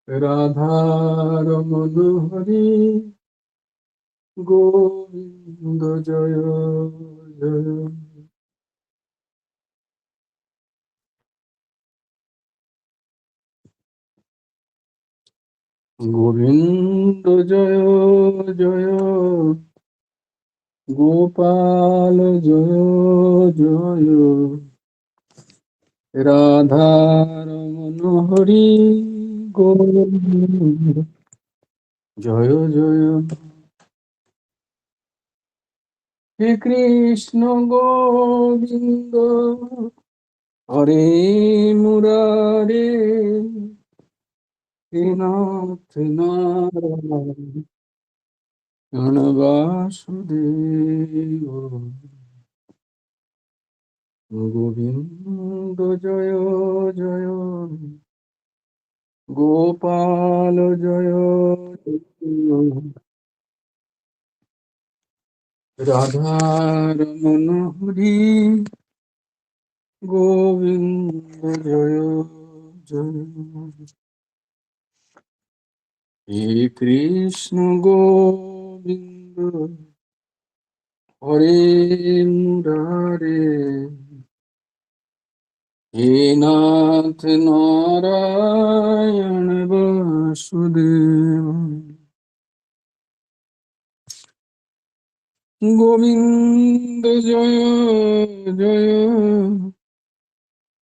রাধার মনোহরি গোবিন্দ জয় জয়। গোবিন্দ জয় জয়, গোপাল জয় জয়, রাধার মনোহরি গোবিন্দ জয় জয়। হে কৃষ্ণ গোবিন্দ হরে মুরারে, হে নাথ নারায়ণ বাসুদেব, গোবিন্দ জয় জয়, গোপাল জয় জয়, রাধার মনোহরি গোবিন্দ জয় জয়। হে কৃষ্ণ গোবিন্দ হরে মুরারে, হে নাথ নারায়ণ বাসুদেব, গোবিন্দ জয় জয়,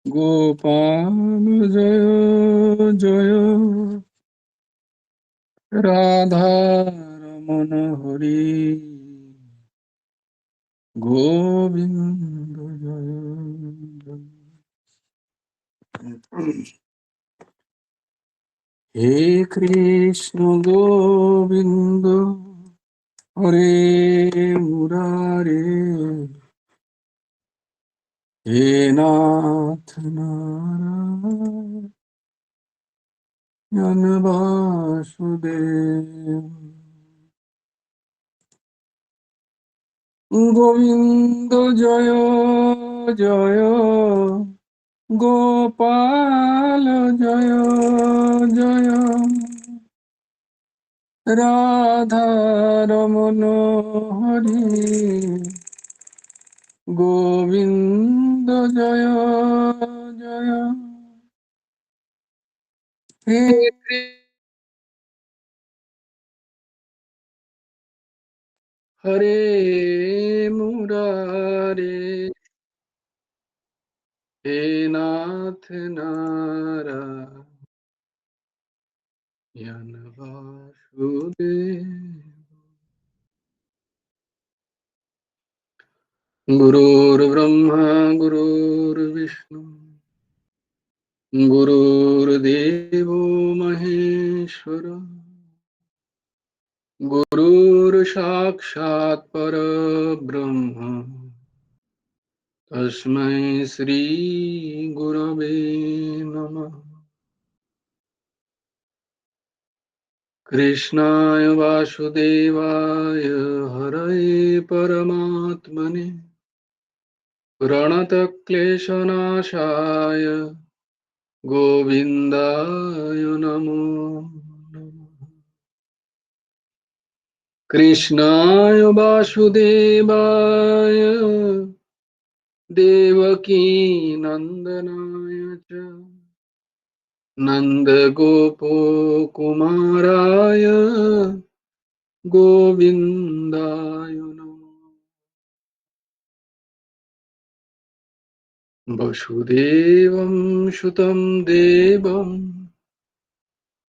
গোপাল জয় জয়, রাধারমণ হরি গোবিন্দ জয় জয়। হে কৃষ্ণ গোবিন্দ হরে মুরারে, হে নাথ নারায়ণ বাসুদেব, গোবিন্দ জয় জয়, গোপাল জয় জয়, রাধারমণ হরি গোবিন্দ জয় জয়। হে হরে মুরারে, হে নাথ নারায়ণ বাসুদেব, গুরুর্ব্রহ্মা গুরুর্বিষ্ণু গুরুর্দেব মহেশ্বর, গুরুর সাক্ষাৎ পরব্রহ্ম তস্मै শ্রী গুরবে নমঃ। কৃষ্ণায় বাসুদেবায় হরয়ে পরমাত্মনে প্রণতক্লেশনাশায় গোবিন্দায় নমো নমঃ। কৃষ্ণায় বাসুদেবায় দেবকী নন্দনায় চ নন্দগোপকুমারায় গোবিন্দায় নমঃ। বসুদেবং সুतं দেবং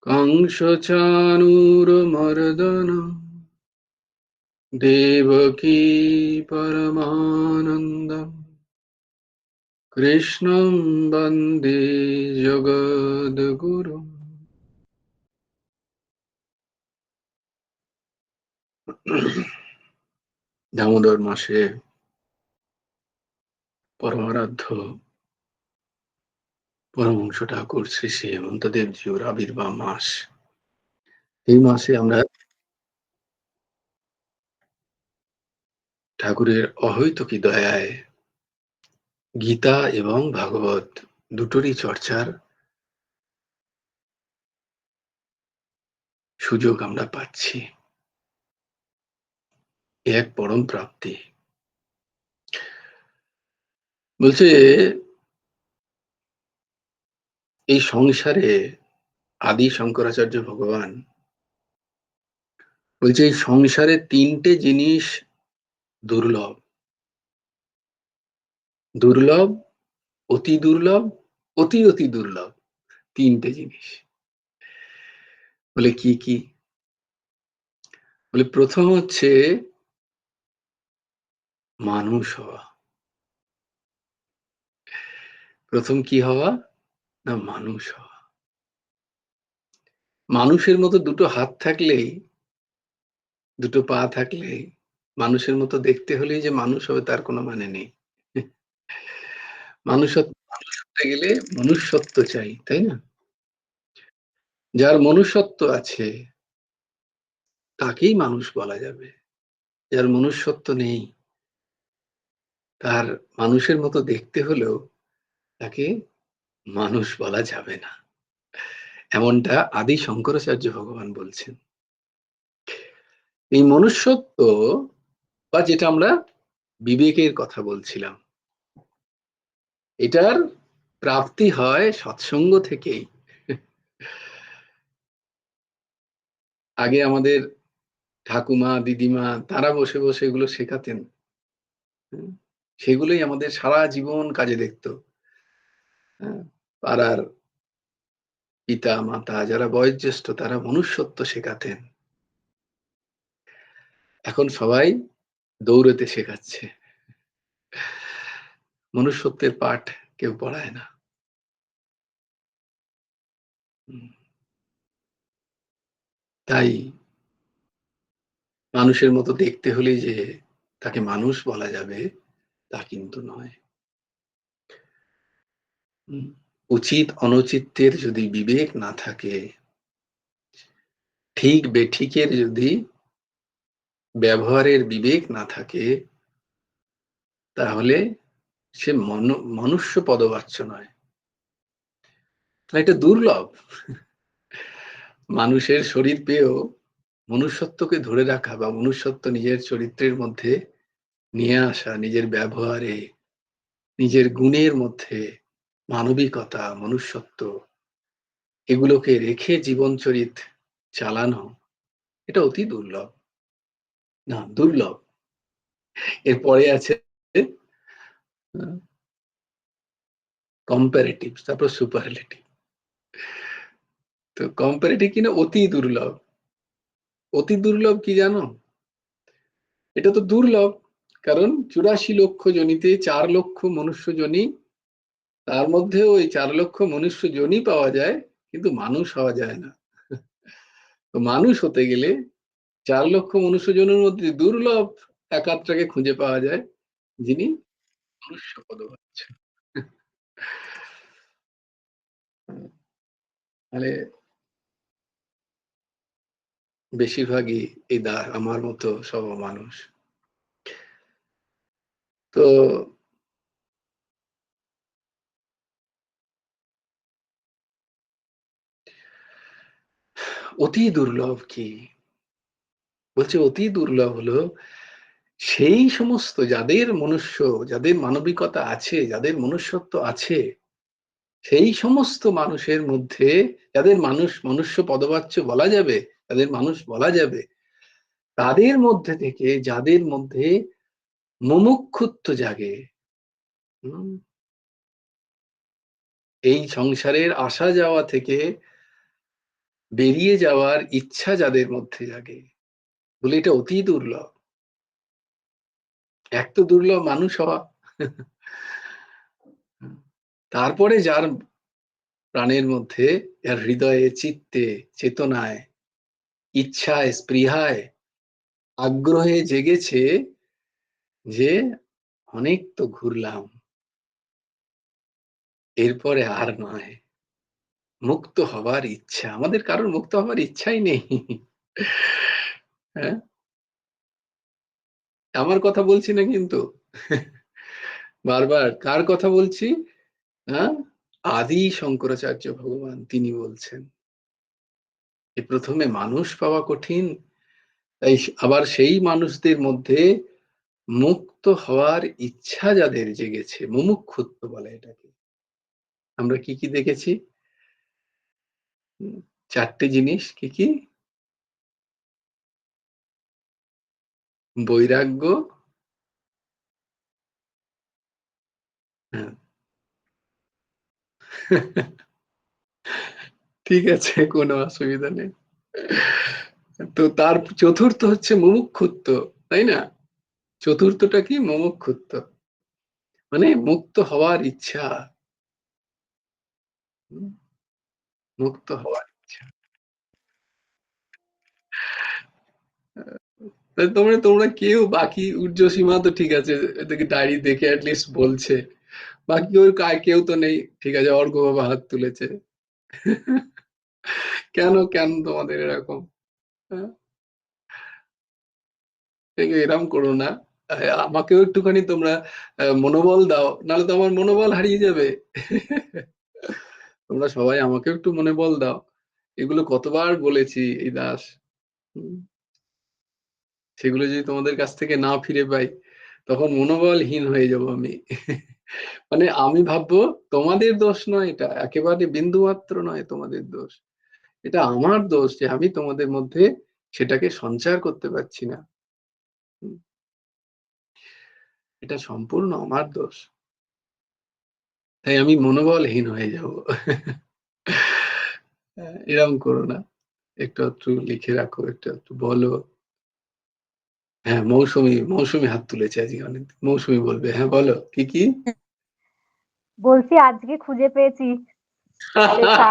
কংসচাণূরমর্দনম দেবকী পরমানন্দম কৃষ্ণং বন্দে জগদ্গুরুম। দামোদর মাসে পরমারাধ্য পরমহংস ঠাকুর শ্রী শ্রী হেমন্তদেব জিউর আবির্ভাব মাস। এই মাসে আমরা ঠাকুরের অহৈতুকী দয়ায় গীতা এবং ভাগবত দুটোরই চর্চার সুযোগ আমরা পাচ্ছি। এ এক পরম প্রাপ্তি। বলছে এই সংসারে আদি শঙ্করাচার্য ভগবান বলছে এই সংসারে ৩ টে জিনিস দুর্লভ। দুর্লভ, অতি দুর্লভ, অতি, অতি দুর্লভ। ৩ টে জিনিস। বলে কি, কি? বলে ১ম হচ্ছে মানুষ হওয়া। ১ম কি হওয়া? না মানুষ হওয়া। মানুষের মতো ২ টো হাত থাকলেই, ২ টো পা থাকলেই, মানুষের মতো দেখতে হলেই যে মানুষ হবে তার কোনো মানে নেই। মানুষ হতে গেলে মনুষ্যত্ব চাই, তাই না? যার মনুষ্যত্ব আছে তাকেই মানুষ বলা যাবে। যার মনুষ্যত্ব নেই, তার মানুষের মতো দেখতে হলেও তাকে মানুষ বলা যাবে না। এমনটা আদি শঙ্করাচার্য ভগবান বলছেন। এই মনুষ্যত্ব বা যেটা আমরা বিবেকের কথা বলছিলাম, এটার প্রাপ্তি হয় সৎসঙ্গ থেকেই। আগে আমাদের ঠাকুমা, দিদিমা তারা বসে, বসে এগুলো শেখাতেন। হুম? সেগুলোই আমাদের সারা জীবন কাজে দেখত। হ্যাঁ? পাড়ার পিতা, মাতা যারা বয়োজ্যেষ্ঠ তারা মনুষ্যত্ব শেখাতেন। এখন সবাই দৌড়েতে শেখাচ্ছে। মনুষ্যত্বের পাঠ কেউ পড়ায় না। হুম, তাই মানুষের মতো দেখতে হলেই যে তাকে মানুষ বলা যাবে তা কিন্তু নয়। হুম, উচিত অনুচিতের যদি বিবেক না থাকে, ঠিক বেঠিকের যদি ব্যবহারের বিবেক না থাকে, তাহলে সে মনুষ্য পদবাচ্য নয়। তাহলে এটা দুর্লভ। মানুষের শরীর পেয়েও মনুষ্যত্বকে ধরে রাখা বা মনুষ্যত্ব নিজের চরিত্রের মধ্যে নিয়ে আসা, নিজের ব্যবহারে, নিজের গুণের মধ্যে মানবিকতা, মনুষ্যত্ব এগুলোকে রেখে জীবনচরিত চালানো, এটা অতি দুর্লভ। না, দুর্লভ। এরপরে আছে আ কম্পারেটিভ, তারপর সুপারলেটিভ। তো কম্পারেটিভ কি না অতি দুর্লভ। অতি দুর্লভ কি জানো? এটা তো দুর্লভ। কারণ ৮৪ লক্ষ যোনিতে ৪ লক্ষ মনুষ্য যোনি, তার মধ্যেও ওই ৪ লক্ষ মনুষ্য যোনি পাওয়া যায়, কিন্তু মানুষ হওয়া যায় না। তো মানুষ হতে গেলে ৪ লক্ষ মনুষ্য জনের মধ্যে দুর্লভ এক আধটাকে খুঁজে পাওয়া যায়, যিনি মনুষ্য পদবাচ্য। মানে বেশিরভাগই এই আমার মতো স্বভাব মানুষ। তো অতি দুর্লভ কি? বলছে অতি দুর্লভ হলো সেই সমস্ত যাদের মানবিকতা আছে, যাদের মনুষ্যত্ব আছে, সেই সমস্ত মানুষের মধ্যে যাদের মনুষ্য পদবাচ্য বলা যাবে, যাদের মানুষ বলা যাবে, তাদের মধ্যে থেকে যাদের মধ্যে মুমুক্ষুত্ব জাগে, হুম, এই সংসারের আসা যাওয়া থেকে বেরিয়ে যাওয়ার ইচ্ছা যাদের মধ্যে জাগে, বলে এটা অতি দুর্লভ। এক তো দুর্লভ মানুষ হওয়া, তারপরে যার প্রাণের মধ্যে, যার হৃদয়ে, চিত্তে, চেতনায়, ইচ্ছায়, স্পৃহায়, আগ্রহে জেগেছে যে অনেক তো ঘুরলাম, এরপরে আর নয়, মুক্ত হবার ইচ্ছা। আমাদের কারোর মুক্ত হবার ইচ্ছাই নেই। হ্যাঁ, আমার কথা বলছি না কিন্তু। বারবার কার কথা বলছি? হ্যাঁ, আদি শঙ্করাচার্য ভগবান তিনি বলছেন এই প্রথমে মানুষ পাওয়া কঠিন, তাই আবার সেই মানুষদের মধ্যে মুক্ত হওয়ার ইচ্ছা যাদের জেগেছে, মুমুক্ষুত্ব বলে এটাকে। আমরা কি কি দেখেছি? ৪ টে জিনিস কি কি? বৈরাগ্য, হ্যাঁ। ঠিক আছে, কোনো অসুবিধা নেই। তো তার চতুর্থ হচ্ছে মুমুক্ষুত্ব, তাই না? চতুর্থটা কি? মুমুক্ষুত্ব, মানে মুক্ত হওয়ার ইচ্ছা। মুক্ত হওয়ার ইচ্ছা। তোমরা তোমরা কেউ বাকি ঊর্ধ্বসীমা তো ঠিক আছে, এদিকে ডায়েরি দেখে অ্যাটলিস্ট বলছে, বাকি ওর কেউ তো নেই। ঠিক আছে, অর্ঘ্য বাবা হাত তুলেছে। কেন কেন তোমাদের এরকম? হ্যাঁ? এরম করো না। আমাকেও একটুখানি তোমরা মনোবল দাও, নাহলে তো আমার মনোবল হারিয়ে যাবে। তোমরা সবাই আমাকেও একটু মনোবল দাও। এগুলো কতবার বলেছি এই দাস। হুম, সেগুলো যদি তোমাদের কাছ থেকে না ফিরে পাই, তখন মনোবলহীন হয়ে যাব আমি। মানে আমি ভাববো তোমাদের দোষ নয়, এটা একেবারে বিন্দুমাত্র নয় তোমাদের দোষ। এটা আমার দোষ যে আমি তোমাদের মধ্যে সেটাকে সঞ্চার করতে পারছি না। হুম, এটা সম্পূর্ণ আমার দোষ। তাই আমি মনোবলহীন হয়ে যাব। এরকম করো না। একটু একটু লিখে রাখো, একটু একটু বলো। হ্যাঁ, মৌসুমী হাত তুলেছে আজকে অনেক। মৌসুমী বলবে, হ্যাঁ বলো কি কি? বলছি আজকে খুঁজে পেয়েছি লেখা।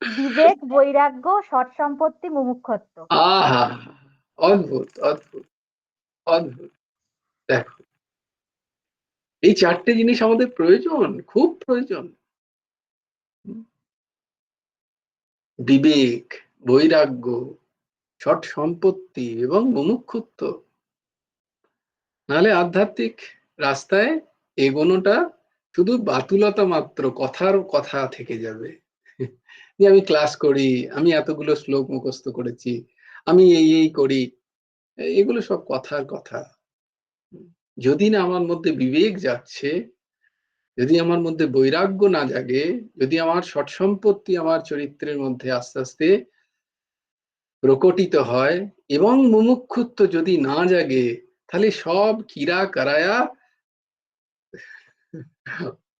বিবেক, বৈরাগ্য, সৎ সম্পত্তি, মুমুক্ষুত্ব। আহা, অদ্ভুত অদ্ভুত অদ্ভুত। দেখো, এই 4টে জিনিস আমাদের প্রয়োজন, খুব প্রয়োজন। বিবেক, বৈরাগ্য, সৎ সম্পত্তি এবং মুমুক্ষুত্ব। নাহলে আধ্যাত্মিক রাস্তায় এগোনোটা শুধু বাতুলতা মাত্র, কথার কথা থেকে যাবে। যে আমি ক্লাস করি, আমি এতগুলো শ্লোক মুখস্থ করেছি, আমি এই করি, এগুলো সব কথার কথা। যদি না আমার মধ্যে বিবেক যাচ্ছে, যদি আমার মধ্যে বৈরাগ্য না জাগে, যদি আমার সৎ সম্পত্তি আমার চরিত্রের মধ্যে আস্তে আস্তে প্রকটিত হয় এবং মুমুক্ষুত্ব যদি না জাগে, তাহলে সব কিরা কারায়া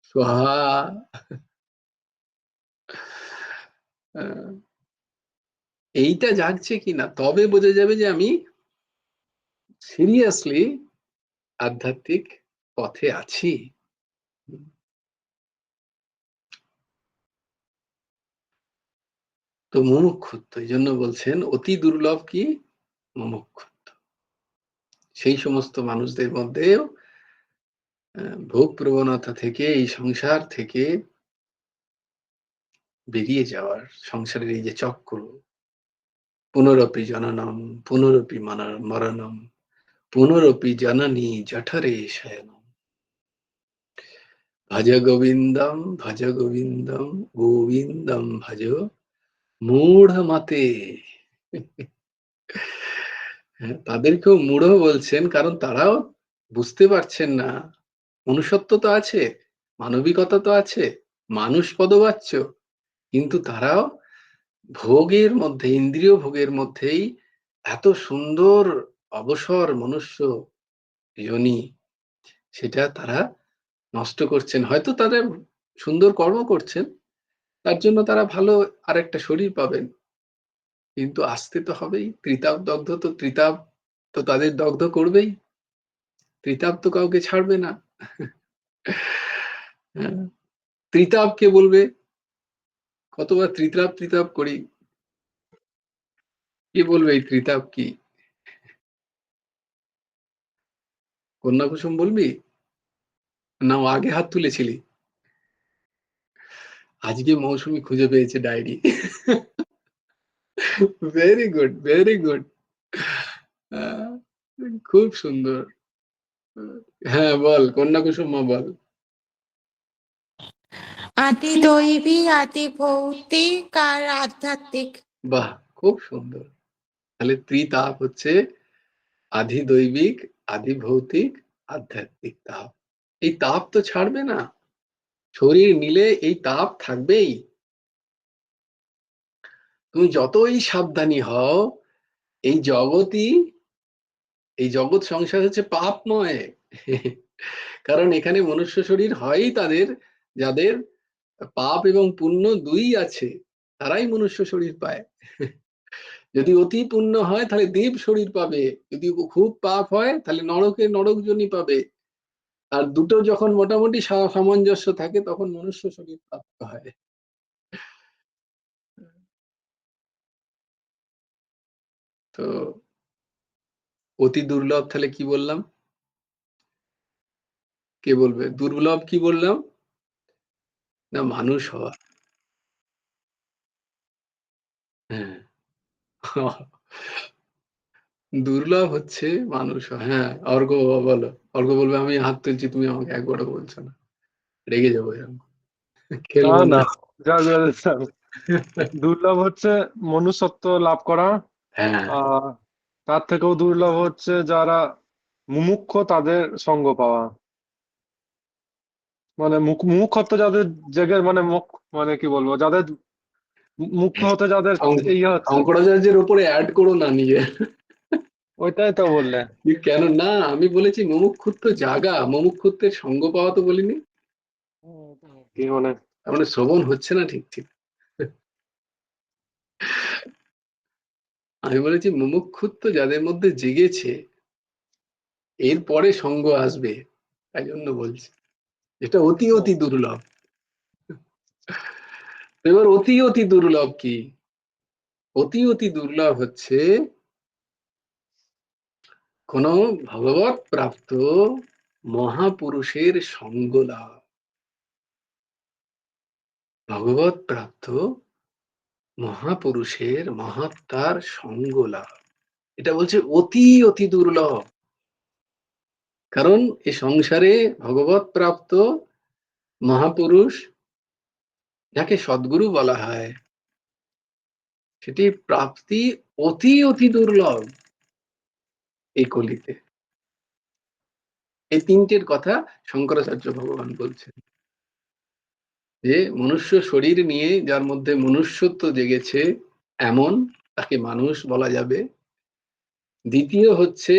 স্বাহা। এইটা জাগছে কিনা তবে বোঝা যাবে যে আমি সিরিয়াসলি আধ্যাত্মিক পথে আছি। তো মুমুক্ষুত্ব এই জন্য বলছেন অতি দুর্লভ কি? মুমুক্ষুত্ব। সেই সমস্ত মানুষদের মধ্যেও ভোগ প্রবণতা থেকে, এই সংসার থেকে বেরিয়ে যাওয়ার, সংসারের এই যে চক্র, পুনরপি জননম পুনরপি মরণম পুনরপি জননী জঠরে শয়নম ভজ গোবিন্দম ভজ গোবিন্দম গোবিন্দম ভজ মূঢ় মতে। তাদেরকেও মূঢ় বলছেন, কারণ তারাও বুঝতে পারছেন না। মনুষ্যত্ব তো আছে, মানবিকতা তো আছে, মানুষ পদবাচ্য, কিন্তু তারাও ভোগের মধ্যে, ইন্দ্রিয় ভোগের মধ্যেই এত সুন্দর অবসর মনুষ্য যোনি, সেটা তারা নষ্ট করছেন। হয়তো তারা সুন্দর কর্ম করছেন, তার জন্য তারা ভালো আরেকটা শরীর পাবেন, কিন্তু আসতে তো হবেই। ত্রিতাপ দগ্ধ তো, ত্রিতাপ তো তাদের দগ্ধ করবেই, ত্রিতাপ তো কাউকে ছাড়বে না। ত্রিতাপ কে বলবে? কতবার ত্রিতাপ ত্রিতাপ করি, কে বলবে এই ত্রিতাপ কি? কন্যা কুসুম বলবি? না, ও আগে হাত তুলেছিলি? আজকে মৌসুমী খুঁজে পেয়েছে diary. Very good, very good. খুব সুন্দর। হ্যাঁ বল, কন্যা কুসুম মা বল। আদি দৈবিক, আদি ভৌতিক আর আধ্যাত্মিক। বাহ, খুব সুন্দর। তাহলে ত্রিতাপ হচ্ছে আধি দৈবিক, আধি ভৌতিক, আধ্যাত্মিক তাপ। এই তাপ তো ছাড়বে না, শরীর নিলে এই তাপ থাকবেই। তুমি যতই সাবধানী হও, এই জগৎ সংসার হচ্ছে পাপময়। কারণ এখানে মনুষ্য শরীর হয়ই তাদের, যাদের পাপ এবং পুণ্য দুই আছে, তারাই মনুষ্য শরীর পায়। যদি অতি পুণ্য হয় তাহলে দেব শরীর পাবে, যদি খুব পাপ হয় তাহলে নরক যোনি পাবে। আর দুটো যখন মোটামুটি সামঞ্জস্য থাকে তখন মনুষ্য শরীর প্রাপ্ত হয়। তো অতি দুর্লভ তাহলে কি বললাম? কে বলবে দুর্লভ কি বললাম? না, মানুষ হওয়া। হ্যাঁ, দুর্লভ হচ্ছে মানুষ হওয়া। হ্যাঁ, অর্ঘ্য বলো। অর্ঘ্য বলবে আমি হাত তুলছি, তুমি আমাকে একবারও বলছো না, রেগে যাবো, এরকম না খেলবো না, না। দুর্লভ হচ্ছে মনুষ্যত্ব লাভ করা। হ্যাঁ, আর তার থেকেও দুর্লভ হচ্ছে যারা মুমুক্ষু তাদের সঙ্গ পাওয়া। মানে মুমুক্ষত্ব যাদের জেগে, মানে মানে কি বলবো, যাদের মুক্ত হতে যাদের ইয়ে হচ্ছে। শঙ্করাচার্যের উপরে অ্যাড করো না নিজে। ওইটাই তো বললে। কেন না, আমি বলেছি মুমুক্ষুত্ব জাগা, মুমুক্ষুত্বের সঙ্গ পাওয়া তো বলিনি। কি মানে? তার মানে শ্রবণ হচ্ছে না ঠিক ঠিক। আমি বলেছি মুমুক্ষুত্ব যাদের মধ্যে জেগেছে, এরপরে সঙ্গ আসবে, তাই জন্য বলছি এটা অতি অতি দুর্লভ। এবার অতি অতি দুর্লভ কি? অতি অতি দুর্লভ হচ্ছে কোন ভগবত প্রাপ্ত মহাপুরুষের সঙ্গ লাভ। ভগবত প্রাপ্ত মহাপুরুষের মহাত্মার সঙ্গ লাভ, এটা বলছে অতি অতি দুর্লভ। কারণ এই সংসারে ভগবত প্রাপ্ত মহাপুরুষ, যাকে সদ্গুরু বলা হয়, সেটি প্রাপ্তি অতি অতি দুর্লভ এই কলিতে। এই তিনটের কথা শঙ্করাচার্য ভগবান বলছেন, যে মনুষ্য শরীর নিয়ে যার মধ্যে মনুষ্যত্ব জেগেছে, এমন তাকে মানুষ বলা যাবে। দ্বিতীয় হচ্ছে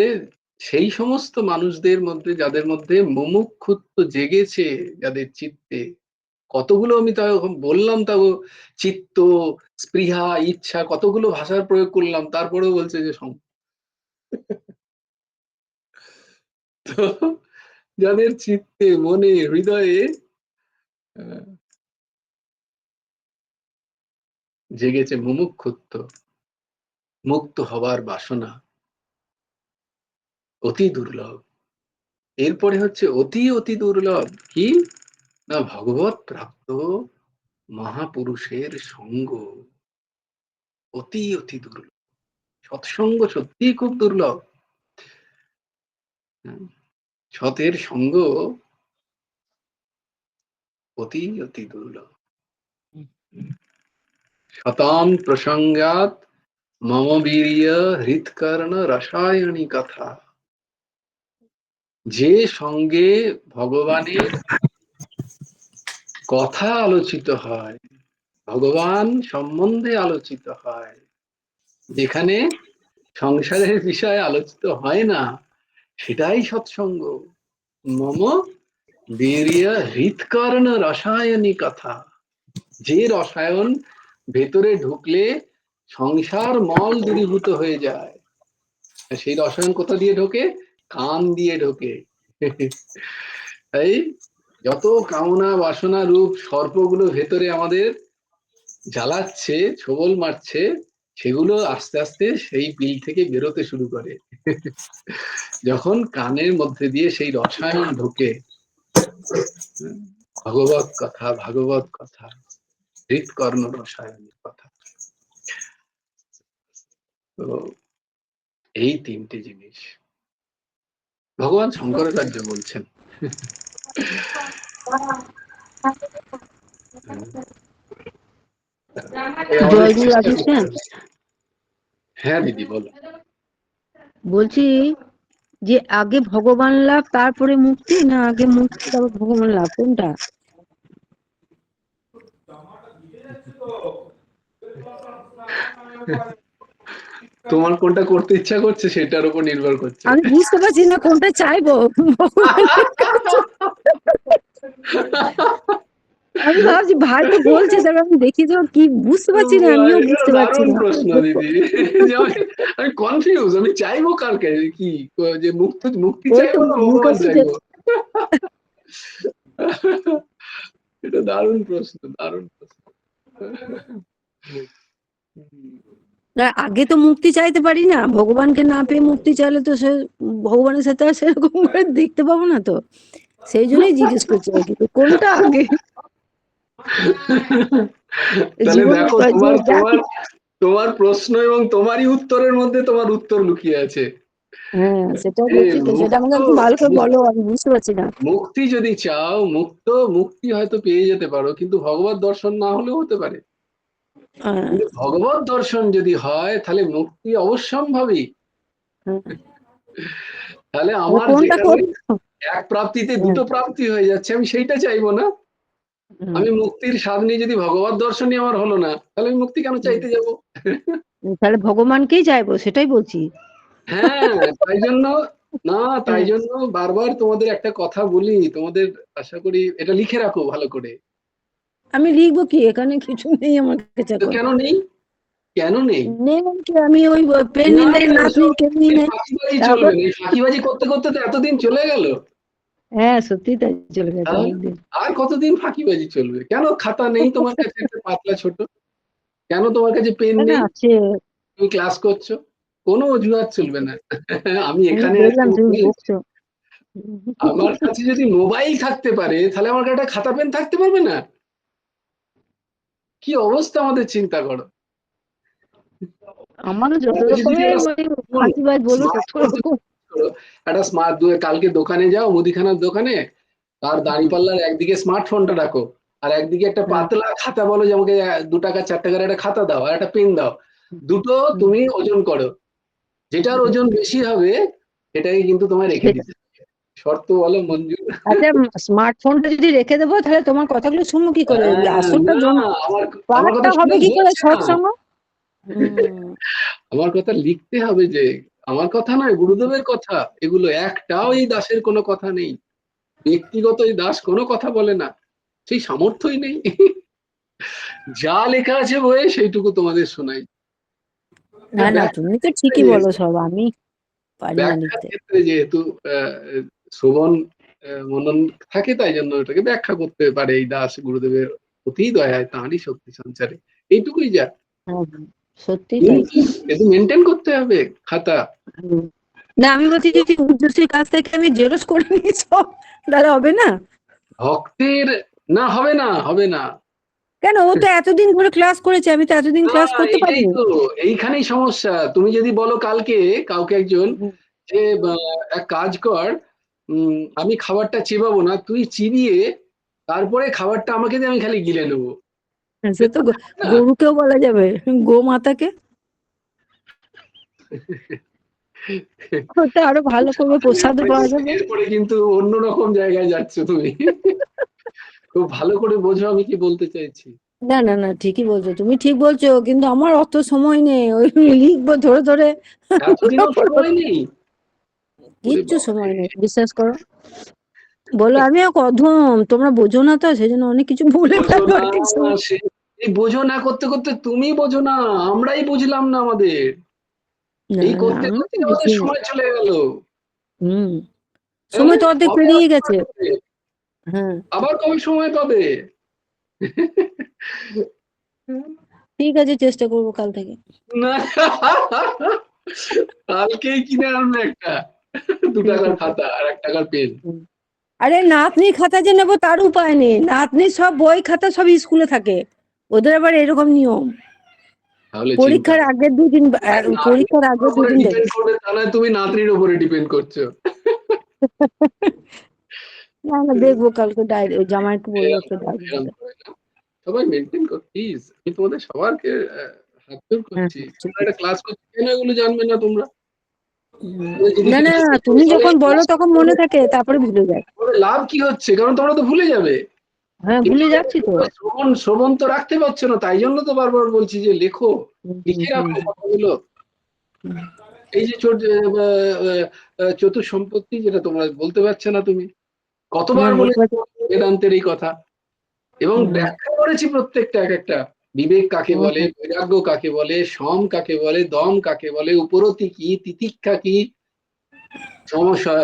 সেই সমস্ত মানুষদের মধ্যে যাদের মধ্যে মুমুক্ষুত্ব জেগেছে, যাদের চিত্তে, কতগুলো আমি তাও বললাম, তাও চিত্ত, স্পৃহা, ইচ্ছা, কতগুলো ভাষার প্রয়োগ করলাম, তারপরেও বলছে যে তো যাদের চিত্তে, মনে, হৃদয়ে জেগেছে মুমুক্ষুত্ব, মুক্ত হবার বাসনা, অতি দুর্লভ। এরপরে হচ্ছে অতি অতি দুর্লভ কি না, ভগবত প্রাপ্ত মহাপুরুষের সঙ্গ, অতি অতি দুর্লভ। সৎসঙ্গ সত্যি খুব দুর্লভ। সতের সঙ্গ অতি অতি দুর্লভ। শতাম প্রসঙ্গাত মম বীর্য হৃৎকর্ণ রসায়নী কথা। যে সঙ্গে ভগবানের কথা আলোচিত হয়, ভগবান সম্বন্ধে আলোচিত হয়, যেখানে সংসারের বিষয়ে আলোচিত হয় না, সেটাই সৎসঙ্গ। মম বীর্য হৃৎকর্ণ রসায়নী কথা। যে রসায়ন ভেতরে ঢুকলে সংসার মল দূরীভূত হয়ে যায়, সেই রসায়ন কোথা দিয়ে ঢোকে? কান দিয়ে ঢোকে। তাই যত কামনা বাসনা রূপ সর্পগুলো ভেতরে আমাদের জ্বালাচ্ছে, ছোবল মারছে, সেগুলো আস্তে আস্তে সেই বিল থেকে বেরোতে শুরু করে। যখন কানের মধ্যে দিয়ে সেই রসায়ন ঢোকে, ভাগবত কথা, ভাগবত কথা, হৃৎকর্ণ রসায়নের কথা। তো এই তিনটে জিনিস ভগবান শঙ্করাচার্য বলছেন। আমাদের জয়গুরু চেষ্টা রাধে করতে শ্যাম। হবে। হ্যাঁ দিদি বলো। বলছি যে আগে ভগবান লাভ তারপরে মুক্তি, না আগে মুক্তি তারপর ভগবান লাভ, কোনটা? তোমার কোনটা করতে ইচ্ছা করছে সেটার উপর নির্ভর করছে। আমি বুঝতে পারছি না কোনটা চাইবো ভগবানের কাছে। আমি ভাবছি ভাই তো বলছে, তারপর আমি দেখি তো কি বুঝতে পারছি না, আমিও এটা বুঝতে পারছি দারুণ না। প্রশ্ন দিদি। যে আমি কনফিউজ, আমি চাইবো কারকে, কি যে মুক্তি ওই তো চাইবো না ভগবান মুখস্থ চাইবো? এটা দারুণ প্রশ্ন, দারুণ প্রশ্ন। না, আগে তো মুক্তি চাইতে পারি না, ভগবানকে না পেয়ে মুক্তি চাইলে তো সে ভগবানের সাথে আর সেরকম করে দেখতে পাবো না তো, সেই জন্যই জিজ্ঞেস করছি আর কি, তো কোনটা আগে তাহলে জীবনে দেখো তোমার তোমার তোমার প্রশ্ন এবং তোমারই উত্তরের মধ্যে তোমার উত্তর লুকিয়ে আছে। হ্যাঁ সেটাই এই বলছি তো, সেটা আমাকে একটু ভালো করে বলো, আমি বুঝতে পারছি না। মুক্তি যদি চাও, মুক্তি হয়তো পেয়ে যেতে পারো, কিন্তু ভগবত দর্শন না হলেও হতে পারে। হ্যাঁ, কিন্তু ভগবত দর্শন যদি হয় তাহলে মুক্তি অবশ্যম্ভাবী। হ্যাঁ। তাহলে তাহলে আমার কোনটা যেখানে করবো? এক প্রাপ্তিতে হ্যাঁ, দুটো প্রাপ্তি হয়ে যাচ্ছে, আমি সেইটা চাইবো না। হুম, আমি মুক্তির স্বাদ নিয়ে যদি ভগবত দর্শনই আমার হলো না, তাহলে আমি মুক্তি কেন চাইতে যাব? তাহলে ভগবানকেই চাইবো, সেটাই বলছি। হ্যাঁ, তাই জন্য তাই হ্যাঁ, জন্য বারবার তোমাদের একটা কথা বলি, তোমাদের আশা করি এটা লিখে রাখো ভালো করে। আমি লিখবো কি, এখানে কিছু নেই আমার কাছে তো এখন। কেন নেই? কেন নেই? নেই মানে কি, আমি ওই পেন না নেই, নাতনি এসব কেমনি এই নেই। ফাঁকিবাজি তারপর চলবে না। এই ফাঁকিবাজি করতে করতে তো এতদিন চলে গেল। হ্যাঁ সত্যি তাই, চলে গেছে তাহলে অনেকদিন। আর কতদিন ফাঁকিবাজি চলবে? কেন খাতা নেই তোমার কাছে একটা পাতলা ছোট? কেন তোমার কাছে পেন না নেই? আছে, তুমি ক্লাস করছো, কোনো অজুহাত চলবে না। আমি আমি এখানে আছি, দেখলাম তুমি ওখানে আছি। বকছো। আমার কাছে যদি মোবাইল থাকতে পারে, তাহলে আমার কাছে একটা খাতা পেন থাকতে পারবে না? কি অবস্থা আমাদের, চিন্তা করো। আমারও যত কাছে যদি রকমের একটা মানে ফাঁকিবাজ বলো তত স্মার্টফোন রকম। একটা কালকে দোকানে যাও, মুদিখানার দোকানে, তার দাঁড়িপাল্লার একদিকে স্মার্টফোনটা রাখো, আর একদিকে একটা হ্যাঁ, পাতলা খাতা, বলো যে আমাকে 2 টাকা 4 টাকার একটা খাতা দাও আর একটা পেন দাও। দুটো হুম, তুমি ওজন করো, যেটার হুম। ওজন বেশি হবে সেটাই কিন্তু তোমায় রেখে সেটা- দিতে হবে। শর্ত বলো মঞ্জুর? আচ্ছা, স্মার্টফোনটা যদি রেখে দেবো তাহলে তোমার কথাগুলো শুনবো কি করে, ওই আসরটা না, আমার আমার পাঠটা কথা হবে শুনে কি করে বলছে না, সৎসঙ্গ? হুম, আমার কথা লিখতে হবে। যে আমার কথা নয়, গুরুদেবের কথা এগুলো, একটাও এই দাসের কোনো কথা নেই। ব্যক্তিগত এই দাস কোনো কথা বলে না, সেই সামর্থ্যই নেই। যা লেখা আছে বইয়ে সেইটুকু তোমাদের শোনাই। না না, ব্যাখ্যার তুমি তো ক্ষেত্রে ঠিকই বলো যেহেতু সব, আমি পারি না ব্যাখ্যার লিখতে। ক্ষেত্রে যেহেতু শ্রবণ মনন থাকে, তাই জন্য ওটাকে ব্যাখ্যা করতে পারে এই দাস, গুরুদেবের অতি দয়ায় তাঁরই শক্তি সঞ্চারে, এইটুকুই যা। হ্যাঁ, হ্যাঁ, সত্যি তাই। কিন্তু কিন্তু মেনটেন করতে হবে খাতা। হুম। না আমি বলছি যদি উদ্যোগীর কাছ থেকে আমি জেরক্স করে নিই সব, তাহলে হবে না? ভক্তের না, হবে না, হবে না। কেন, ও তো এতদিন ধরে ক্লাস করেছে, আমি তো এতদিন না, ক্লাস করতে এইটাই পারিনি। তো, এইখানেই সমস্যা। তুমি যদি বলো কালকে কাউকে একজন হুম, যে এক কাজ কর, আমি খাবারটা চিবাবো না, তুই চিবিয়ে তারপরে খাবারটা আমাকে দিয়ে, আমি খালি গিলে নেবো। সে তো না, গরুকেও বলা যাবে, গোমাতাকে ওটা আরো ভালো করবে, প্রসাদও পাওয়া যাবে। এরপরে কিন্তু অন্যরকম জায়গায় যাচ্ছ তুমি। খুব ভালো করে বোঝো আমি কি বলতে চাইছি। না না না, ঠিকই বলছো, তুমি ঠিক বলছো, কিন্তু আমার অত সময় নেই ওই লিখবো ধরে ধরে। এতদিনও সময় নেই? ওরে কিচ্ছু বাবা সময় রে। নেই, বিশ্বাস করো। বলো আমি এক অধম, তোমরা বোঝো না তো, সেই জন্য অনেক কিছু ভুলে বোঝো ফেলো না, ঠিক সময়। এই বোঝো না করতে করতে তুমি বোঝো না, আমরাই বুঝলাম না আমাদের। না এই না, করতে আমি করতে তো আমাদের বুঝি না। সময় চলে গেল। হুম, তাহলে সময় তো অর্ধেক কবে আর পেরিয়ে গেছে। সময় পাবে? হ্যাঁ, আবার কবে সময় পাবে? ঠিক আছে, চেষ্টা করবো কাল থেকে। না, কালকেই কিনে আনবে একটা দু ঠিক টাকার আছে। খাতা আর 1 টাকার পেন। হুম। আরে নাতনির খাতা যে নেবো তার উপায় নেই, নাতনির সব বই খাতা সব স্কুলে থাকে, ওদের আবার এরকম নিয়ম, তাহলে চিন্তা পরীক্ষার করো। আগের দুদিন, নাতনির পরীক্ষার আগের উপরে দুদিন দেবে। ডিপেন্ড করবে তা নয়, তুমি নাতনির উপরে ডিপেন্ড করছো। না না, দেখবো কালকে ডায়েরি, ওই জামাইকে বলবো একটা ডায়েরি এরম দিতে। করে না। সবাই মেনটেন কর প্লিজ। আমি তোমাদের সবারকে হাত জোর হ্যাঁ করছি। হ্যাঁ, ঠিক তোমরা একটা আছে। ক্লাস করছো কেন এগুলো জানবে না তোমরা? হুম, তোমাদের যদি না না কিছু শেখো তুমি তাহলে যখন এই বলো ক্লাস তখন করতে মনে হবে। থাকে, তারপরে ভুলে যায়। তাহলে লাভ কি হচ্ছে? কারণ তোমরা তো ভুলে যাবে। হ্যাঁ, কিন্তু ভুলে যাচ্ছি তো। শ্রবণ শ্রবণ তো রাখতে পারছো না, তাই জন্য তো বারবার বলছি যে লেখো, হুম, হুম, লিখে হুম, রাখো কথাগুলো। হুম। এই যে চতুঃসম্পত্তি যেটা তোমরা বলতে পারছো না তুমি, কতবার হ্যাঁ, বলতে বলেছি পারছি। বেদান্তের এই কথা, এবং হুম, ব্যাখ্যা করেছি প্রত্যেকটা এক একটা। বিবেক কাকে হুম, বলে, হুম। বৈরাগ্য কাকে বলে, সম কাকে বলে, দম কাকে বলে, উপরতি কি, তিতিক্ষা কি, সমস্যা,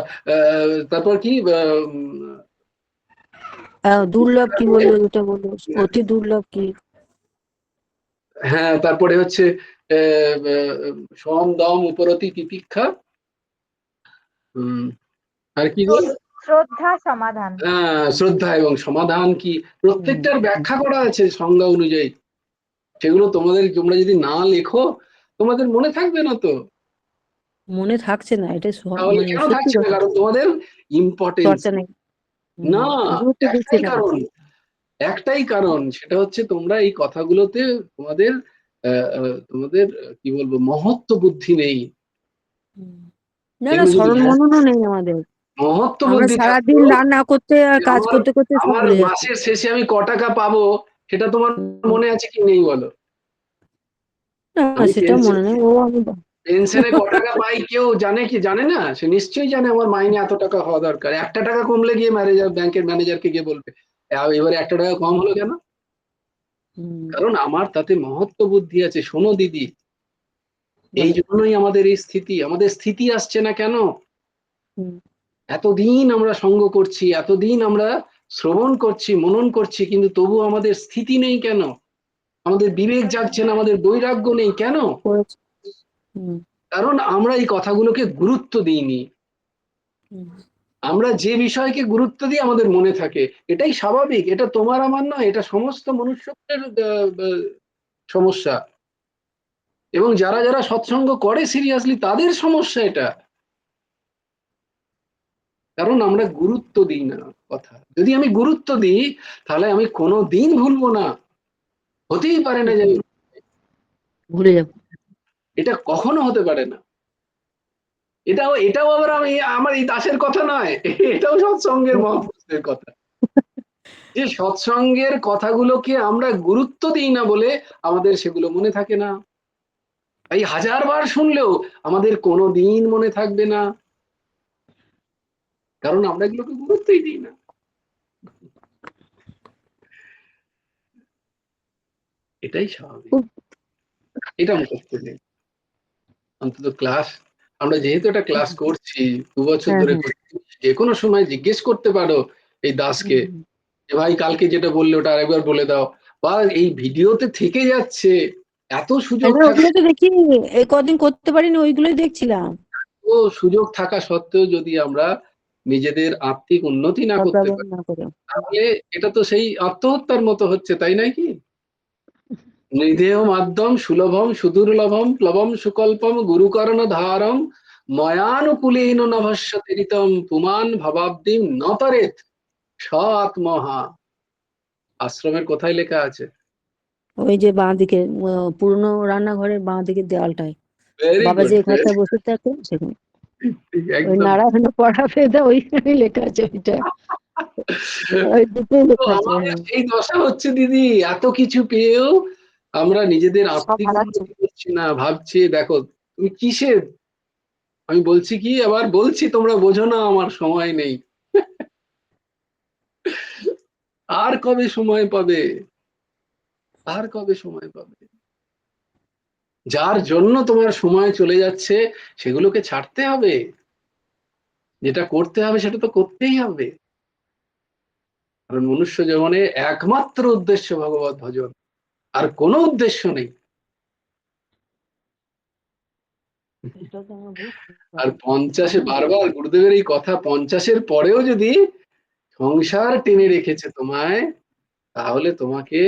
তারপর কি, দুর্লভ কি বললো, যেটা বললো অতি দুর্লভ কি? হ্যাঁ তারপরে হচ্ছে সম দম উপরতি তিতিক্ষা, আর কি গো, শ্রদ্ধা সমাধান। শ্রদ্ধা এবং সমাধান কি, হুম, প্রত্যেকটার ব্যাখ্যা করা আছে সংজ্ঞা অনুযায়ী। সেগুলো তোমরা যদি না লেখো তোমাদের মনে থাকবে না তো। মনে থাকছে না, এটা তাহলে মানে কেন সত্যি থাকছে না? কথা। কারণ তোমাদের ইম্পর্টেন্স চর্চা নেই। হুম, না। গুরুত্ব দিচ্ছে একটাই না। কারণ, একটাই কারণ, সেটা হচ্ছে তোমরা এই কথাগুলোতে তোমাদের তোমাদের কি বলবো, মহত্ব বুদ্ধি নেই। হুম। না না, এগুলো যদি স্মরণ মননও নেই আমাদের। মহত্ব আমরা বুদ্ধি থাকতো, সারাদিন রান্না করতে আর যে কাজ আমার করতে করতে সব আমার ভুলে যাচ্ছি। মাসের শেষে আমি ক টাকা পাবো সেটা তোমার হুম, মনে আছে কি নেই বলো? না আমি সেটাও পেনশন মনে নেই ও আমি। পেনশনে ক টাকা পাই কেউ জানে কি? জানে না। সে নিশ্চয়ই জানে আমার মাইনে এত টাকা হওয়া দরকার। একটা টাকা কমলে গিয়ে ব্যাংকের ম্যানেজারকে গিয়ে বলবে এবারে একটা টাকা কম হলো কেন? হুম, কারণ আমার তাতে মহত্ব বুদ্ধি আছে। শোনো দিদি, এই বলো। জন্যই আমাদের এই স্থিতি। আমাদের স্থিতি আসছে না কেন? হুম, এতদিন আমরা সঙ্গ করছি, এতদিন আমরা শ্রবণ করছি, মনন করছি, কিন্তু তবু আমাদের স্থিতি নেই কেন? আমাদের বিবেক জাগছে না, আমাদের বৈরাগ্য নেই কেন? করেছি। হুম, কারণ আমরা এই কথাগুলোকে গুরুত্ব দিইনি। হুম, আমরা যে বিষয়কে গুরুত্ব দিই আমাদের মনে থাকে, এটাই স্বাভাবিক। এটা তোমার আমার নয়, এটা সমস্ত মনুষ্যত্বের সমস্যা। এবং যারা যারা সৎসঙ্গ করে সিরিয়াসলি তাদের সমস্যা এটা। কারণ আমরা গুরুত্ব দিই না কথা। যদি আমি গুরুত্ব দিই তাহলে আমি কোনো দিন ভুলবো না। হতেই পারে না যে হুম, ভুলে যাবো। এটা কখনো হতে পারে না। এটাও এটাও আবার আমার এই দাসের কথা নয়, এটাও সৎসঙ্গের মহাপুরুষদের কথা। যে সৎসঙ্গের কথাগুলোকে আমরা গুরুত্ব দিই না বলে আমাদের সেগুলো মনে থাকে না। তাই 1000 বার শুনলেও আমাদের কোনো দিন মনে থাকবে না, কারণ আমরা এগুলোকে গুরুত্বই দিই না। এটাই স্বাভাবিক। খুব। এটা মুখস্থ নেই। অন্তত ক্লাস, আমরা যেহেতু একটা ক্লাস করছি 2 বছর হ্যাঁ ধরে হ্যাঁ। করছি, যে কোনো সময় জিজ্ঞেস করতে পারো এই দাসকে হুম। যে ভাই কালকে যেটা বললে ওটা আরেকবার বলে দাও, বা এই ভিডিওতে থেকে যাচ্ছে। এত সুযোগ হ্যাঁ, থাকা, ওগুলো তো দেখি। এই কদিন করতে পারিনি, ওইগুলোই দেখছিলাম। সুযোগ থাকা সত্ত্বেও যদি আমরা নিজেদের আত্মিক উন্নতি না করতে সদ্ব্যবহার পারি, না করে। তাহলে এটা তো সেই আত্মহত্যার মতো হচ্ছে, তাই নয় কি? নিধেয় মাধ্যম সুলভম সুদুর্লভম প্লবম সুকল্পম গুরুকর্ণ ধারম ময়ানুকূলেন নভস্যতে ঋতম পুমান ভবাব্দিম নতরেত স আত্মহা। আশ্রমের কোথায় লেখা আছে? ওই যে বাঁ দিকে, পুরনো রান্নাঘরের বাঁ দিকের দেওয়ালটায় ভেরি বাবা গুড, যে ঘরটা বসে থাকে সেখানে। ওই একদম। নারায়ণ পড়া ফেদা ওইখানে লেখা আছে ওইটা। ওই দুটোই তো লেখা আছে, আমাদের হ্যাঁ। সেই দশা হচ্ছে দিদি, এত কিছু পেয়েও আমরা নিজেদের সব আত্মিক হারাচ্ছে। উন্নতি করছি না। ভাবছি দেখো তুমি কিসের, আমি বলছি কি, আবার বলছি তোমরা বোঝো না, আমার সময় নেই। আর কবে সময় পাবে? আর কবে সময় পাবে? যার জন্য তোমার সময় চলে যাচ্ছে সেগুলোকে ছাড়তে হবে। যেটা করতে হবে সেটা তো করতেই হবে। কারণ মনুষ্য জীবনে একমাত্র উদ্দেশ্য ভগবত ভজন, আর কোনো উদ্দেশ্য নেই। এটা তো আমরা বুঝতে আর পারি। 50-এ হুম, বারবার গুরুদেবের এই কথা, 50-এর পরেও যদি সংসার টেনে রেখেছে তোমায়, তাহলে তোমাকে,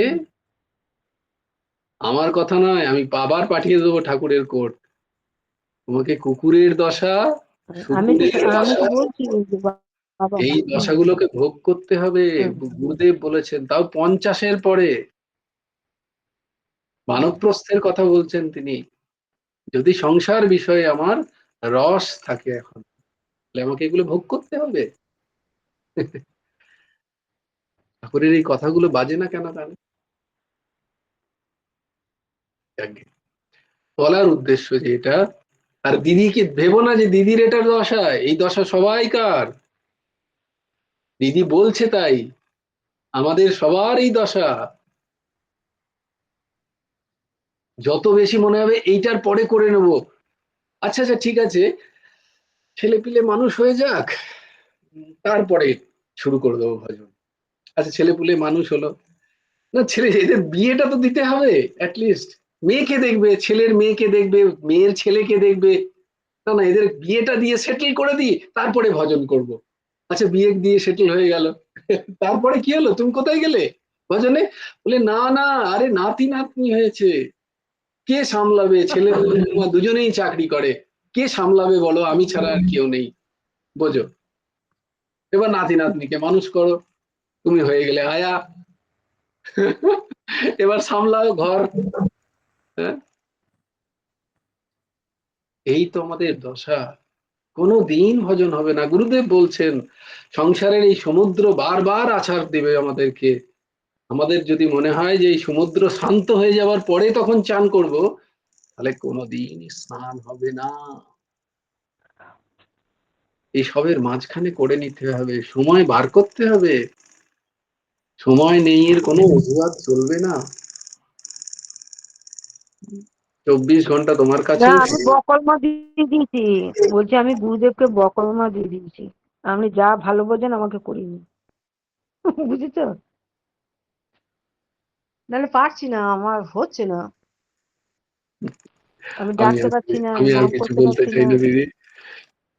আমার কথা নয়, আমি আবার পাঠিয়ে দেবো ঠাকুরের কোট, তোমাকে কুকুরের দশা, আমি তো শুকুরের আমি তো দশা, বলছি ওই যে বাবা। এই হুম, দশাগুলোকে ভোগ করতে হবে। হুম, গুরুদেব বলেছেন, তাও 50-এর পরে। বানপ্রস্থের কথা বলছেন তিনি, যদি সংসার বিষয়ে আমার রস থাকে এখন, তাহলে আমাকে এগুলো ভোগ করতে হবে। ঠাকুরের এই কথাগুলো বাজে না কেন তাহলে? যাকগে, বলার উদ্দেশ্য যে এটা, আর দিদিকে ভেবো না যে দিদির এটা দশা, এই দশা সবাইকার। দিদি বলছে তাই, আমাদের সবার এই দশা। যত বেশি মনে হবে এইটার পরে করে নেব, আচ্ছা আচ্ছা ঠিক আছে, ছেলে পিলে মানুষ হয়ে যাক, তারপরে শুরু করে দেবো ভজন। আচ্ছা ছেলে পুলে মানুষ হলো না, ছেলে এদের বিয়েটা তো দিতে হবে অ্যাটলিস্ট। মেয়েকে দেখবে, ছেলের মেয়েকে দেখবে, মেয়ের ছেলেকে দেখবে, না না এদের বিয়েটা দিয়ে সেটেল করে দিই, তারপরে ভজন করব। আচ্ছা বিয়ে দিয়ে সেটেল হয়ে গেল, তারপরে কি হলো, তুমি কোথায় গেলে ভজনে? বলে না না, আরে নাতি নাতনি হয়েছে, কে সামলাবে, ছেলে বৌমা দুজনেই চাকরি করে, কে সামলাবে বলো, আমি ছাড়া আর কেউ নেই, বোঝো। এবার নাতি নাতনিকে মানুষ করো, তুমি হয়ে গেলে আয়া, এবার সামলাও ঘর। হ্যাঁ, এই তো আমাদের দশা, কোনো দিন ভজন হবে না। গুরুদেব বলছেন সংসারের এই সমুদ্র বারবার আছাড় দেবে আমাদেরকে। আমাদের যদি মনে হয় যে এই সমুদ্র শান্ত হয়ে যাওয়ার পরে তখন চান করব, তাহলে কোনোদিন স্নান হবে না। এই সবের মাঝখানে করে নিতে হবে, সময় বার করতে হবে। সময় নেই এর কোনো অজুহাত চলবে না। 24 ঘন্টা তোমার না কাছেও আমি বকলমা দিয়ে দিয়েছি, বলছি আমি গুরুদেবকে বকলমা দিয়ে দিয়েছি, আপনি যা ভালো বোঝেন আমাকে করিনি। বুঝেছো? নাহলে পারছি না, আমার হচ্ছে না, আমি আমি ডাকতে আর পারছি না, আমি আর নাম কিছু করতে বলতে পারছি চাই না। না দিদি,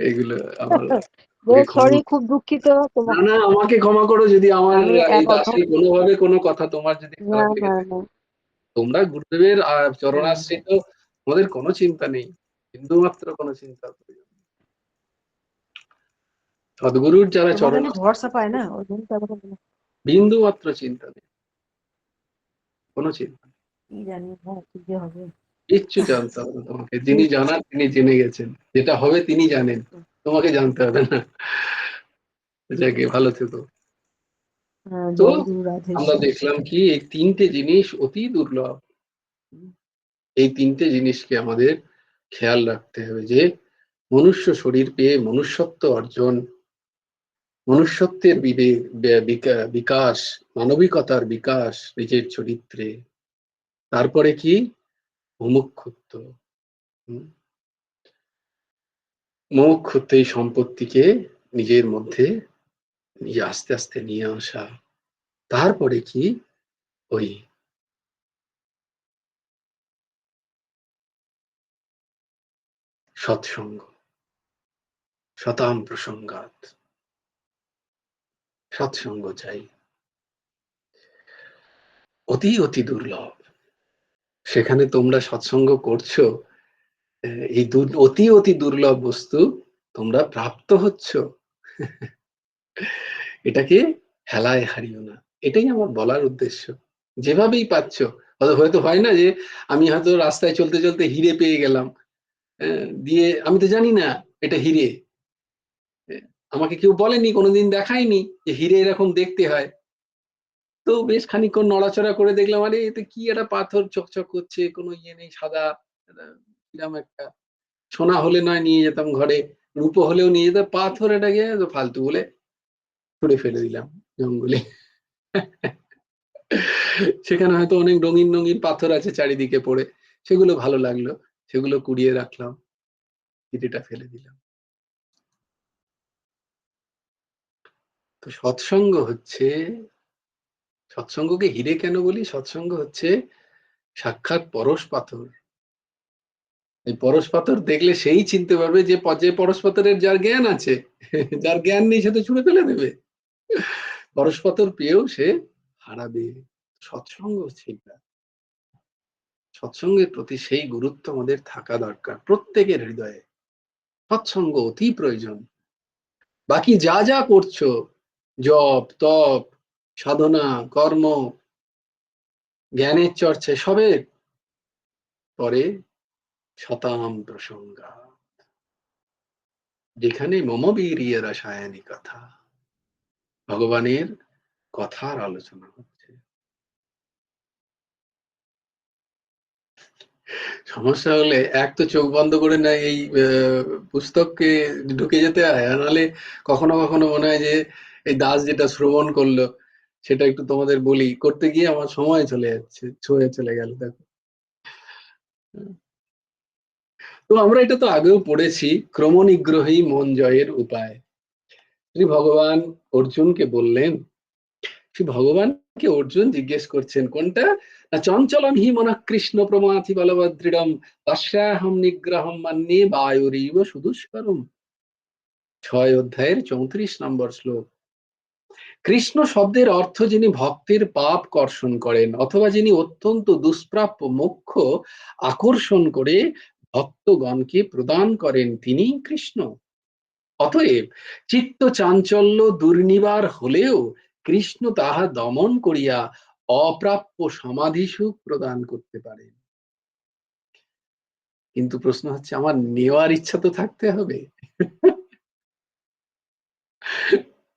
এগুলো আমার, আমাকে সরি, ক্ষমা। খুব দুঃখিত না তোমার। না, আমাকে ক্ষমা করো যদি আমার আমি এই এক দাসের কোনোভাবে কোনো কথা তোমার যদি না খারাপ লেগে না থাকে। না তোমরা গুরুদেবের না, চরণাশ্রিত, তোমাদের কোনো চিন্তা নেই, বিন্দু মাত্র কোনো চিন্তা প্রয়োজন নেই। সদ্গুরুর যারা তোমাকে আমি ভরসা চরণাশ্রিত, পাই না, ওই জন্য তো আমাকে বিন্দু মাত্র চিন্তা নেই, কোনো চিন্তা নেই, কি জানি হ্যাঁ কি যে হবে। কিচ্ছু জানতে হবে না তোমাকে। যিনি জানার তিনি জেনে গেছেন, যেটা হবে তিনি জানেন, তোমাকে জানতে হবে না। যাকে ভালো থেকো। হ্যাঁ, তো জয় গুরু আমরা রাধেশ্যাম। দেখলাম কি এই তিনটে জিনিস অতি দুর্লভ। এই তিনটে জিনিসকে আমাদের খেয়াল রাখতে হবে, যে মনুষ্য শরীর পেয়ে মনুষ্যত্ব অর্জন, মনুষ্যত্বের বিকাশ, মানবিকতার বিকাশ নিজের চরিত্রে, তারপরে কি মুমুক্ষুত্ব, মুমুক্ষুত্ব এই সম্পত্তিকে নিজের মধ্যে নিয়ে আস্তে আস্তে নিয়ে আসা, তারপরে কি ওই সৎসঙ্গ, শতাম প্রসঙ্গাত, সৎসঙ্গ চাই, অতি অতি দুর্লভ। সেখানে তোমরা সৎসঙ্গ করছো, এই অতি অতি দুর্লভ বস্তু তোমরা প্রাপ্ত হচ্ছ, এটাকে হেলায় হারিও না। এটাই আমার বলার উদ্দেশ্য। যেভাবেই পাচ্ছ, হয়তো হয় না যে আমি হয়তো রাস্তায় চলতে চলতে হিরে পেয়ে গেলাম, দিয়ে আমি তো জানি না এটা হিরে, আমাকে কেউ বলেনি, কোনোদিন দেখায়নি যে হিরে এরকম দেখতে হয়। তো বেশ খানিকক্ষণ নড়াচড়া করে দেখলাম, আরে এতে কি একটা পাথর চকচক করছে, কোনো ইয়ে নেই, সাদা কিরম একটা। সোনা হলে নয় নিয়ে যেতাম ঘরে, রূপো হলেও নিয়ে যেতাম, পাথর এটাকে ফালতু বলে ছুঁড়ে ফেলে দিলাম জঙ্গলে। সেখানে হয়তো অনেক রঙিন রঙিন পাথর আছে চারিদিকে পড়ে, সেগুলো ভালো লাগলো, সেগুলো কুড়িয়ে রাখলাম, হিরেটা ফেলে দিলাম। তো সৎসঙ্গ হচ্ছে, সৎসঙ্গকে হিরে কেন বলি, সৎসঙ্গ হচ্ছে সাক্ষাৎ পরশ পাথর। এই পরশ পাথর দেখলে সেই চিনতে পারবে যে পরশ পাথরের যার জ্ঞান আছে, যার জ্ঞান নেই সে তো ছুঁড়ে ফেলে দেবে। পরশ পাথর পেয়েও সে হারাবে। সৎসঙ্গ সেইটা, সৎসঙ্গের প্রতি সেই গুরুত্ব আমাদের থাকা দরকার প্রত্যেকের হৃদয়ে। সৎসঙ্গ অতি প্রয়োজন। বাকি যা যা করছো, জপ তপ সাধনা কর্ম জ্ঞানের চর্চা, সবের পরে শতাম প্রসঙ্গা, যেখানে মম বীর্য রসায়নী কথা, ভগবানের কথার আলোচনা হচ্ছে। সমস্যা হলে এক তো চোখ বন্ধ করে না এই পুস্তককে ঢুকে যেতে হয়, আর নাহলে কখনো কখনো মনে হয় যে এই দাস যেটা শ্রবণ করলো সেটা একটু তোমাদের বলি, করতে গিয়ে আমার সময় চলে যাচ্ছে, ছুঁয়ে চলে গেল। দেখো, তো আমরা এটা তো আগেও পড়েছি, ক্রমনিগ্রহী মন জয়ের উপায়। শ্রী ভগবান অর্জুনকে বললেন, শ্রী ভগবানকে অর্জুন জিজ্ঞেস করছেন কোনটা না, চঞ্চলম হি মনঃ কৃষ্ণ প্রমাথি বলবদৃঢ়ম তস্যাহম নিগ্রহম মন্যে বায়ুরিব সুদুষ্করম। 6 অধ্যায়ের 34 নম্বর শ্লোক। কৃষ্ণ শব্দের অর্থ যিনি ভক্তের পাপ কর্ষণ করেন, অথবা যিনি অত্যন্ত দুষ্প্রাপ্য মোক্ষ আকর্ষণ করে ভক্তগণকে প্রদান করেন, তিনি কৃষ্ণ। অতএব চিত্ত চাঞ্চল্য দুর্নিবার হলেও কৃষ্ণ তাহা দমন করিয়া অপ্রাপ্য সমাধি সুখ প্রদান করতে পারেন। কিন্তু প্রশ্ন হচ্ছে, আমার নেওয়ার ইচ্ছা তো থাকতে হবে।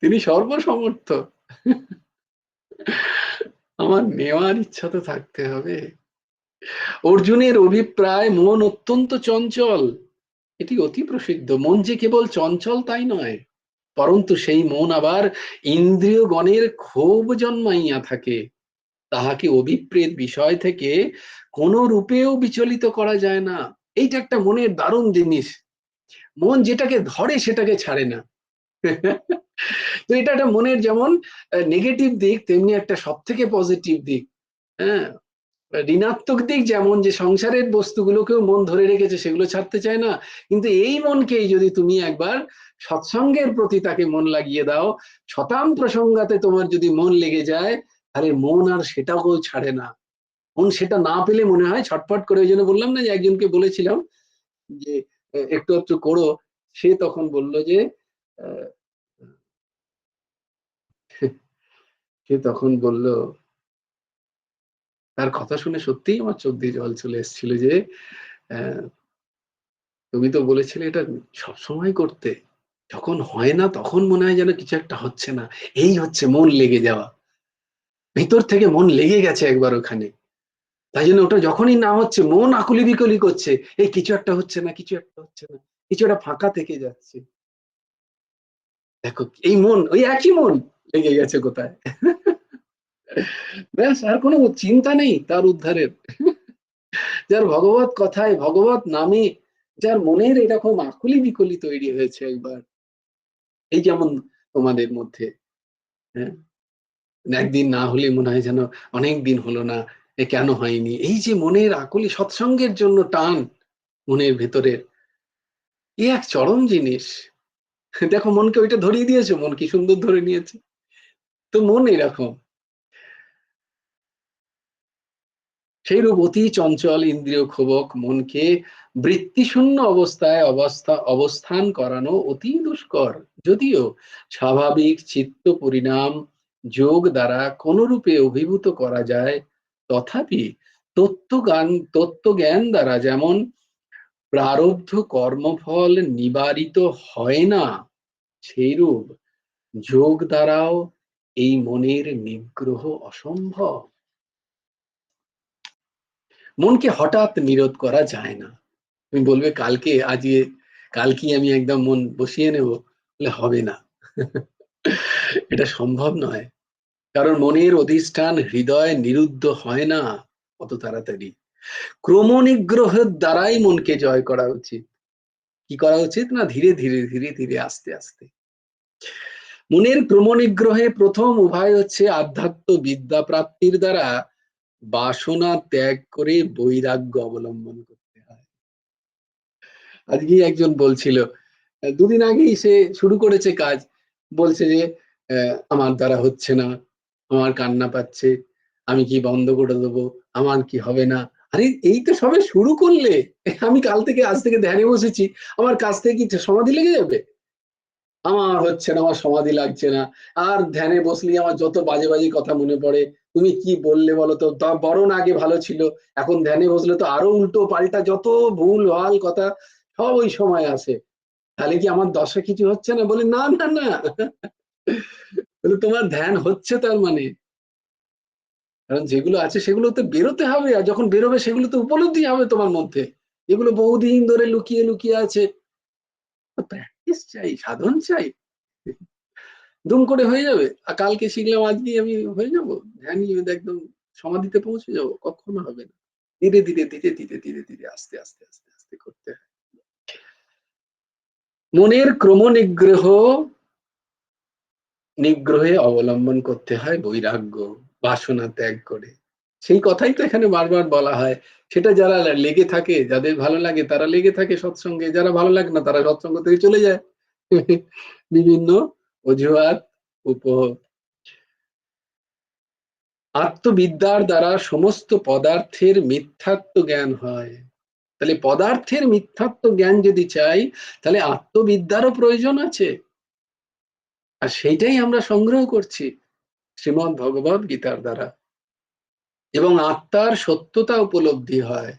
তিনি সর্বসমর্থ, আমার নেওয়ার ইচ্ছা তো থাকতে হবে। অর্জুনের অভিপ্রায় মন অত্যন্ত চঞ্চল, এটি অতি প্রসিদ্ধ। মন যে কেবল চঞ্চল তাই নয়, পরন্তু সেই মন আবার ইন্দ্রিয়গণের ক্ষোভ জন্মাইয়া থাকে, তাহাকে অভিপ্রেত বিষয় থেকে কোন রূপেও বিচলিত করা যায় না। এইটা একটা মনের দারুণ জিনিস, মন যেটাকে ধরে সেটাকে ছাড়ে না। তো এটা একটা মনের যেমন নেগেটিভ দিক, তেমনি একটা সব থেকে পজিটিভ দিক। হ্যাঁ, ঋণাত্মক দিক যেমন যে সংসারের বস্তুগুলোকেও মন ধরে রেখেছে, সেগুলো ছাড়তে চায় না, কিন্তু এই মনকেই যদি তুমি একবার সৎসঙ্গের প্রতি তাকে মন লাগিয়ে দাও, শতাম প্রসঙ্গাতে তোমার যদি মন লেগে যায়, তাহলে মন আর সেটাও ছাড়ে না। মন সেটা না পেলে মনে হয় ছটফট করে। ওই জন্য বললাম না যে একজনকে বলেছিলাম যে একটু একটু করো, সে তখন বলল যে সে তখন বলল, তার কথা শুনে সত্যিই আমার চোখ দিয়ে জল চলে এসেছিল, যে তুমি তো বলেছিলে এটা সবসময় করতে, যখন হয় না তখন মনে হয় যেন কিছু একটা হচ্ছে না। এই হচ্ছে মন লেগে যাওয়া, ভিতর থেকে মন লেগে গেছে একবার ওখানে, তাই জন্য ওটা যখনই না হচ্ছে মন আকুলি বিকলি করছে, এই কিছু একটা হচ্ছে না, কিছু একটা হচ্ছে না, কিছু একটা ফাঁকা থেকে যাচ্ছে। দেখো এই মন, ওই একই মন লেগে গেছে কোথায়। ব্যাস, আর কোনো চিন্তা নেই তার উদ্ধারের। যার ভগবত কথায় ভগবত নামে যার মনের এরকম আকুলি বিকলি তৈরি হয়েছে একবার, এই যেমন তোমাদের মধ্যে, হ্যাঁ, একদিন না হলে মনে হয় যেন অনেক দিন হলো না, এ কেন হয়নি, এই যে মনের আকুলি, সৎসঙ্গের জন্য টান মনের ভেতরের, এ এক চরম জিনিস। দেখো মনকে ওইটা ধরিয়ে দিয়েছে, মন কি সুন্দর ধরে নিয়েছে। তো মন এরকম, সেইরূপ অতি চঞ্চল ইন্দ্রিয় ক্ষোভক মনকে বৃত্তিশূন্য অবস্থায় অবস্থান করানো অতি দুষ্কর। যদিও স্বাভাবিক চিত্ত পরিণাম যোগ দ্বারা কোন রূপে অভিভূত করা যায়, তথাপি তত্ত্বজ্ঞান দ্বারা যেমন প্রারব্ধ কর্মফল নিবারিত হয় না, সেইরূপ যোগ দ্বারাও এই মনের নিগ্রহ অসম্ভব। মনকে হঠাৎ নিরোধ করা যায় না। তুমি বলবে কালকে আজকে কালকে আমি একদম মন বসিয়ে নেব, বলে হবে না। এটা সম্ভব নয়, কারণ মনের অধিষ্ঠান হৃদয় নিরুদ্ধ হয় না অত তাড়াতাড়ি। ক্রমনিগ্রহের দ্বারাই মনকে জয় করা উচিত। কি করা উচিত না, ধীরে ধীরে ধীরে ধীরে আস্তে আস্তে। মনের ক্রমনিগ্রহে প্রথম উপায় হচ্ছে আধ্যাত্ম বিদ্যা প্রাপ্তির দ্বারা বাসনা ত্যাগ করে বৈরাগ্য অবলম্বন করতে হয়। আজকে একজন বলছিল, দুদিন আগেই সে শুরু করেছে কাজ, বলছে যে আমার দ্বারা হচ্ছে না, আমার কান্না পাচ্ছে, আমি কি বন্ধ করে দেবো, আমার কি হবে না। আরে এই তো সবে শুরু করলে, আমি কাল থেকে আজ থেকে ধ্যানে বসেছি, আমার কাজ থেকে কি সমাধি লেগে যাবে? আমার হচ্ছে না, আমার সমাধি লাগছে না, আর ধ্যানে বসলেই আমার যত বাজে বাজে কথা মনে পড়ে। তুমি কি বললে বলো তো, বরং আগে ভালো ছিল, এখন ধ্যানে বসলে তো আরো উল্টো পাল্টা যত ভুল ভাল কথা সব ওই সময় আসে। তাহলে কি আমার দশা কিছু হচ্ছে না? বলে না না না, বলে তোমার ধ্যান হচ্ছে, তার মানে। কারণ যেগুলো আছে সেগুলো তো বেরোতে হবে, আর যখন বেরোবে সেগুলো তো উপলব্ধি হবে তোমার মধ্যে, যেগুলো বহুদিন ধরে লুকিয়ে লুকিয়ে আছে। প্র্যাকটিস চাই, সাধন চাই, দুম করে হয়ে যাবে। আর কালকে শিখলাম আজকেই আমি হয়ে যাব ধ্যানী, একদম সমাধিতে পৌঁছে যাব? কখনো হবে না। ধীরে ধীরে ধীরে ধীরে ধীরে ধীরে আস্তে আস্তে আস্তে আস্তে করতে হয়। মনের ক্রম নিগ্রহে অবলম্বন করতে হয় বৈরাগ্য, বাসনা ত্যাগ করে। সেই কথাই তো এখানে বারবার বলা হয়। সেটা যারা লেগে থাকে, যাদের ভালো লাগে তারা লেগে থাকে সৎসঙ্গে, যারা ভালো লাগে না তারা সৎসঙ্গ থেকে চলে যায়। বিভিন্ন অজুহাত উপভোগ। আত্মবিদ্যার দ্বারা সমস্ত পদার্থের মিথ্যাত্ব জ্ঞান হয়। তাহলে পদার্থের মিথ্যাত্ব জ্ঞান যদি চাই, তাহলে আত্মবিদ্যারও প্রয়োজন আছে। আর সেইটাই আমরা সংগ্রহ করছি শ্রীমদ্ ভগবদ গীতার দ্বারা। এবং আত্মার সত্যতা উপলব্ধি হয়।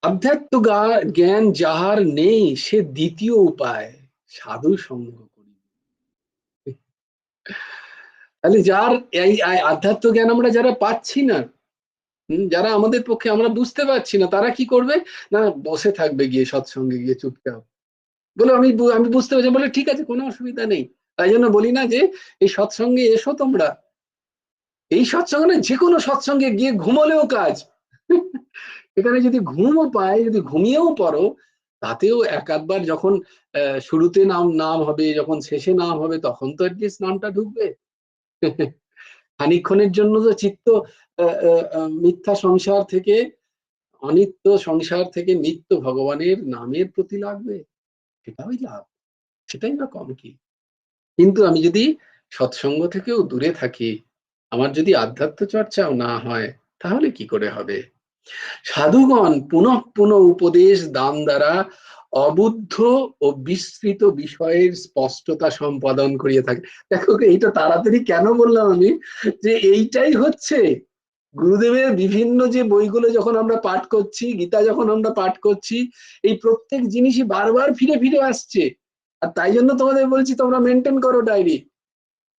আধ্যাত্ম জ্ঞান যাহার নেই, সে দ্বিতীয় উপায় সাধু সঙ্গ করি। তাহলে যার এই আধ্যাত্ম জ্ঞান আমরা যারা পাচ্ছি না, যারা আমাদের পক্ষে আমরা বুঝতে পারছি না, তারা কি করবে? না বসে থাকবে গিয়ে সৎসঙ্গে গিয়ে চুপচাপ, বলে আমি আমি বুঝতে পারছি, বলে ঠিক আছে কোনো অসুবিধা নেই। তাই জন্য বলি না যে এই সৎসঙ্গে এসো তোমরা, এই সৎসঙ্গে না, যে কোনো সৎসঙ্গে গিয়ে ঘুমলেও কাজ। এখানে যদি ঘুমও পায়, যদি ঘুমিয়েও পড়ো, তাতেও এক আধবার যখন শুরুতে নাম নাম হবে, যখন শেষে নাম হবে, তখন তো অ্যাটলিস্ট নামটা ঢুকবে। খানিকক্ষণের জন্য তো চিত্ত মিথ্যা সংসার থেকে, অনিত্য সংসার থেকে নিত্য ভগবানের নামের প্রতি লাগবে, সেটাই লাভ, সেটাই না কম কি। কিন্তু আমি যদি সৎসঙ্গ থেকেও দূরে থাকি, আমার যদি আধ্যাত্ম চর্চাও না হয়, তাহলে কি করে হবে? সাধুগণ পুনঃ পুনঃ উপদেশ দান দ্বারা অবুদ্ধ ও বিস্তৃত বিষয়ের স্পষ্টতা সম্পাদন করিয়ে থাকে। দেখো এইটা তাড়াতাড়ি কেন বললাম আমি, যে এইটাই হচ্ছে গুরুদেবের বিভিন্ন যে বইগুলো যখন আমরা পাঠ করছি, গীতা যখন আমরা পাঠ করছি, এই প্রত্যেক জিনিসই বারবার ফিরে ফিরে আসছে। আর তাই জন্য তোমাদের বলছি তোমরা মেনটেন করো ডায়েরি,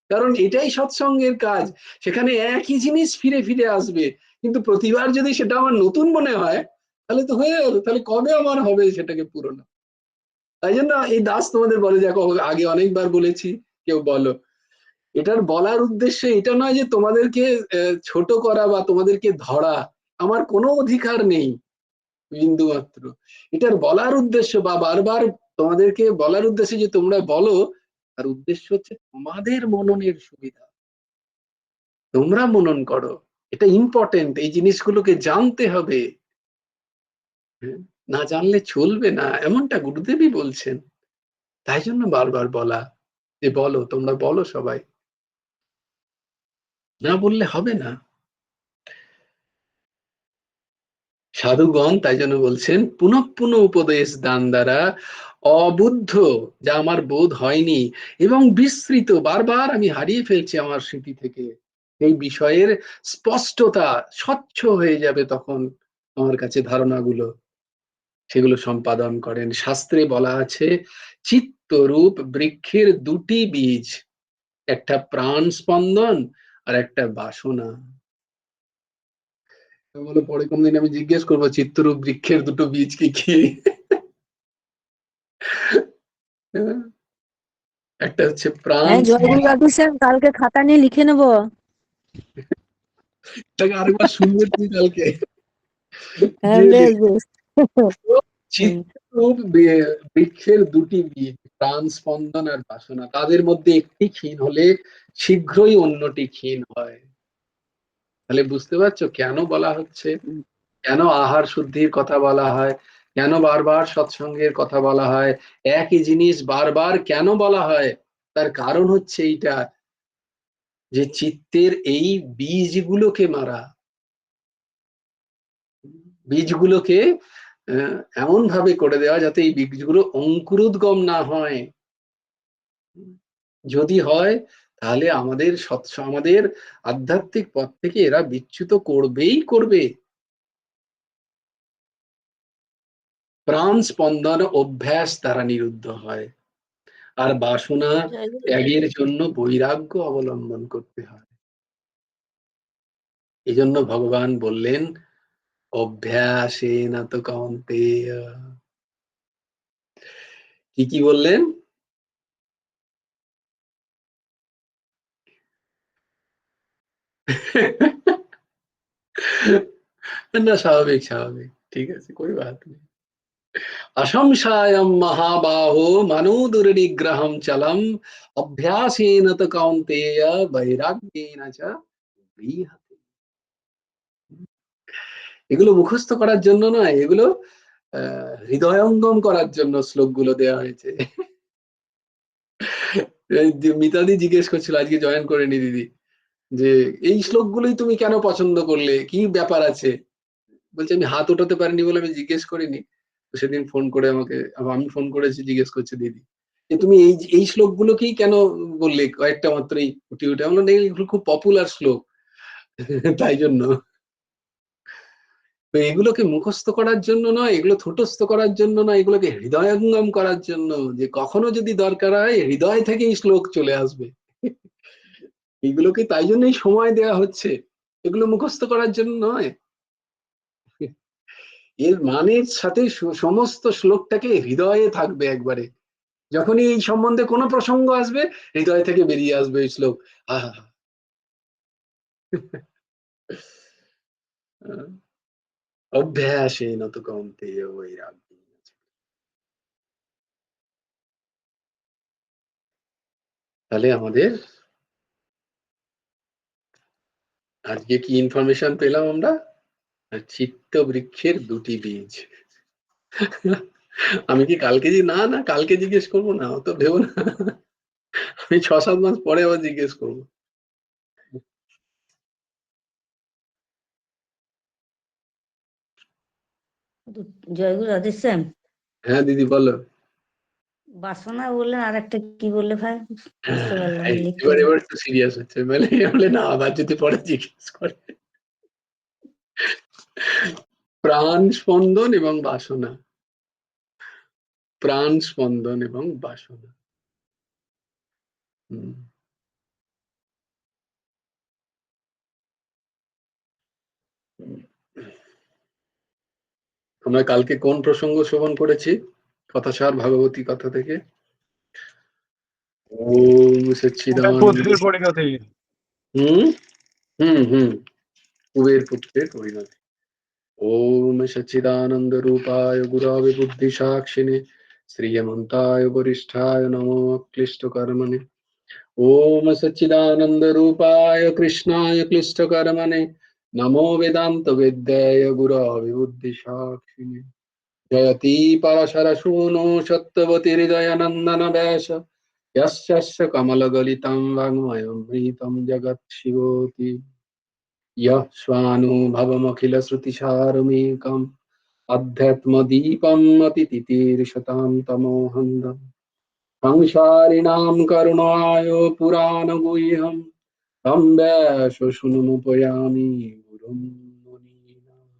কারণ এটাই সৎসঙ্গের কাজ। সেখানে একই জিনিস ফিরে ফিরে আসবে, কিন্তু প্রতিবার যদি সেটা আমার নতুন মনে হয়, তাহলে তো হয়ে গেল, তাহলে কবে আমার হবে সেটাকে পুরনো। তাই জন্য এই দাস তোমাদের বলে, দেখো আগে অনেকবার বলেছি, কেউ বলো, এটার বলার উদ্দেশ্য এটা নয় যে তোমাদেরকে ছোট করা বা তোমাদেরকে ধরা, আমার কোনো অধিকার নেই বিন্দু মাত্র। এটার বলার উদ্দেশ্য বা বারবার তোমাদেরকে বলার উদ্দেশ্য যে তোমরা বলো, তার উদ্দেশ্য হচ্ছে তোমাদের মননের সুবিধা, তোমরা মনন করো। এটা ইম্পর্টেন্ট, এই জিনিসগুলোকে জানতে হবে। না জানলে চলবে না, এমনটা গুরুদেবই বলছেন। তাই জন্য বারবার বলা যে বলো, তোমরা বলো সবাই, না বললে হবে না। সাধুগণ তাই জন্য বলছেন পুনঃ পুনঃ উপদেশ দান দ্বারা অবুদ্ধ, যা আমার বোধ হয়নি, এবং বিস্তৃত, বারবার আমি হারিয়ে ফেলছি আমার স্মৃতি থেকে, এই বিষয়ের স্পষ্টতা স্বচ্ছ হয়ে যাবে তখন আমার কাছে ধারণাগুলো, সেগুলো সম্পাদন করেন। শাস্ত্রে বলা আছে চিত্তরূপ বৃক্ষের দুটি বীজ, একটা প্রাণ স্পন্দন আর একটা বাসনা। বলো পরে কোনদিন আমি জিজ্ঞেস করবো চিত্তরূপ বৃক্ষের দুটো বীজ কি কি। একটা হচ্ছে প্রাণ, হ্যাঁ, জয়গুরু দাদু স্যার, কালকে খাতা নিয়ে লিখে নেবো। তাকে আরেকবার শুনবে তুমি কালকে। হ্যাঁ, বেশ বেশ। চিত্তরূপ বৃক্ষের দুটি বীজ, প্রাণ স্পন্দন আর বাসনা, তাদের মধ্যে একটি ক্ষীণ হলে শীঘ্রই অন্যটি ক্ষীণ হয়। তাহলে বুঝতে পারছো কেন বলা হচ্ছে, কেন আহার শুদ্ধির কথা বলা হয়, কেন বারবার সৎসঙ্গের কথা বলা হয়, একই জিনিস বারবার কেন বলা হয়? তার কারণ হচ্ছে এইটা, যে চিত্তের এই বীজগুলোকে মারা, বীজগুলোকে এমন ভাবে করে দেওয়া যাতে এই বীজগুলো অঙ্কুরোদ্গম না হয়, যদি হয় তাহলে আমাদের আধ্যাত্মিক পথ থেকে এরা বিচ্যুত করবেই করবে। প্রাণ স্পন্দন অভ্যাস দ্বারা নিরুদ্ধ হয়, আর বাসনা জয়গুরু। ত্যাগের জন্য বৈরাগ্য অবলম্বন করতে হয়। এজন্য ভগবান বললেন অভ্যাসেন তো কৌন্তেয়। কি বললেন? না, স্বাভাবিক স্বাভাবিক, ঠিক আছে, কোই বাত নেই। অসংশায়ম মহাবাহো মনো দুর্নিগ্রহম চলম অভ্যাসেন তো কৌন্তেয় বৈরাগ্যেন চ গৃহ্যতে। এগুলো মুখস্থ করার জন্য নয়, এগুলো হৃদয়ঙ্গম করার জন্য শ্লোকগুলো দেওয়া হয়েছে। মিতাদি জিজ্ঞেস করছিল, আজকে জয়েন করেনি দিদি, যে এই শ্লোকগুলোই তুমি কেন পছন্দ করলে, কি ব্যাপার আছে? বলছে আমি হাত ওঠাতে পারিনি বলে আমি জিজ্ঞেস করিনি। তো সেদিন ফোন করে আমাকে, আমি ফোন করেছি, জিজ্ঞেস করছে দিদি যে তুমি এই শ্লোকগুলোকেই কেন বললে, কয়েকটা মাত্রই উঠে উঠে। আমরা এগুলো খুব পপুলার শ্লোক, তাই জন্য। তো এগুলোকে মুখস্থ করার জন্য নয়, এগুলো ঠোঁটস্থ করার জন্য নয়, এগুলোকে হৃদয়ঙ্গম করার জন্য, যে কখনো যদি দরকার হয় হৃদয় থেকেই শ্লোক চলে আসবে। এগুলোকে তাই জন্যই সময় দেওয়া হচ্ছে, এগুলো মুখস্থ করার জন্য নয়। এর মানের সাথে সমস্ত শ্লোকটাকে হৃদয়ে থাকবে একবারে। যখনই এই সম্বন্ধে কোনো প্রসঙ্গ আসবে হৃদয় থেকে বেরিয়ে আসবে এই শ্লোক। আহা, অভ্যাসেন তো কৌন্তেয় বৈরাগ্যেন। তাহলে আমাদের আজকে কি ইনফরমেশন পেলাম আমরা? চিত্ত বৃক্ষের দুটি বীজ। আমি কি কালকে না কালকে জিজ্ঞেস করবো না, অত ভেবো না। আমি 6-7 মাস পরে আবার জিজ্ঞেস করবো। জয়গুরু রাধেশ্যাম। হ্যাঁ দিদি বলো। বাসনা বললেন, আর একটা কি বললে ভাই? বুঝতে পারলাম না, লিখতে এবার একটু সিরিয়াস হচ্ছে, বলে না আবার যদি পরে জিজ্ঞেস করে। প্রাণ স্পন্দন এবং বাসনা, প্রাণ স্পন্দন এবং বাসনা। আমরা কালকে কোন প্রসঙ্গ শ্রবণ করেছি কথাসার ভাগবতী কথা থেকে? ওম সচ্চিদানন্দ। পুত্রের পরিণতি। হুম হুম হুম কুবের পুত্রের পরিণতি। ওম সচ্চিদানন্দ রূপায় গুরাবে বুদ্ধি সাক্ষিণে শ্রীয়মন্তায় বরিষ্ঠায় নমো ক্লিষ্ট কর্মণে। ওম সচ্চিদানন্দ রূপায় কৃষ্ণায় ক্লিষ্ট কর্মণে নমো বেদান্ত বেদ্যায় গুরবে বুদ্ধি সাক্ষিণে। জয়তি পরশরসূনো সত্যবতী হৃদয়ানন্দন ব্যাস यस्य कमलगलितं वाङ्मयमृतं जगत्शिवोति। यः स्वानुभवमखिलश्रुतिसारमेकम् अध्यात्मदीपम् अतितितीर्षतां तमोहन्दम् संसारिणां करुणाय पुराणगुह्यं तं व्यासशृणुमुपयामि गुरुं मुनीनाम्।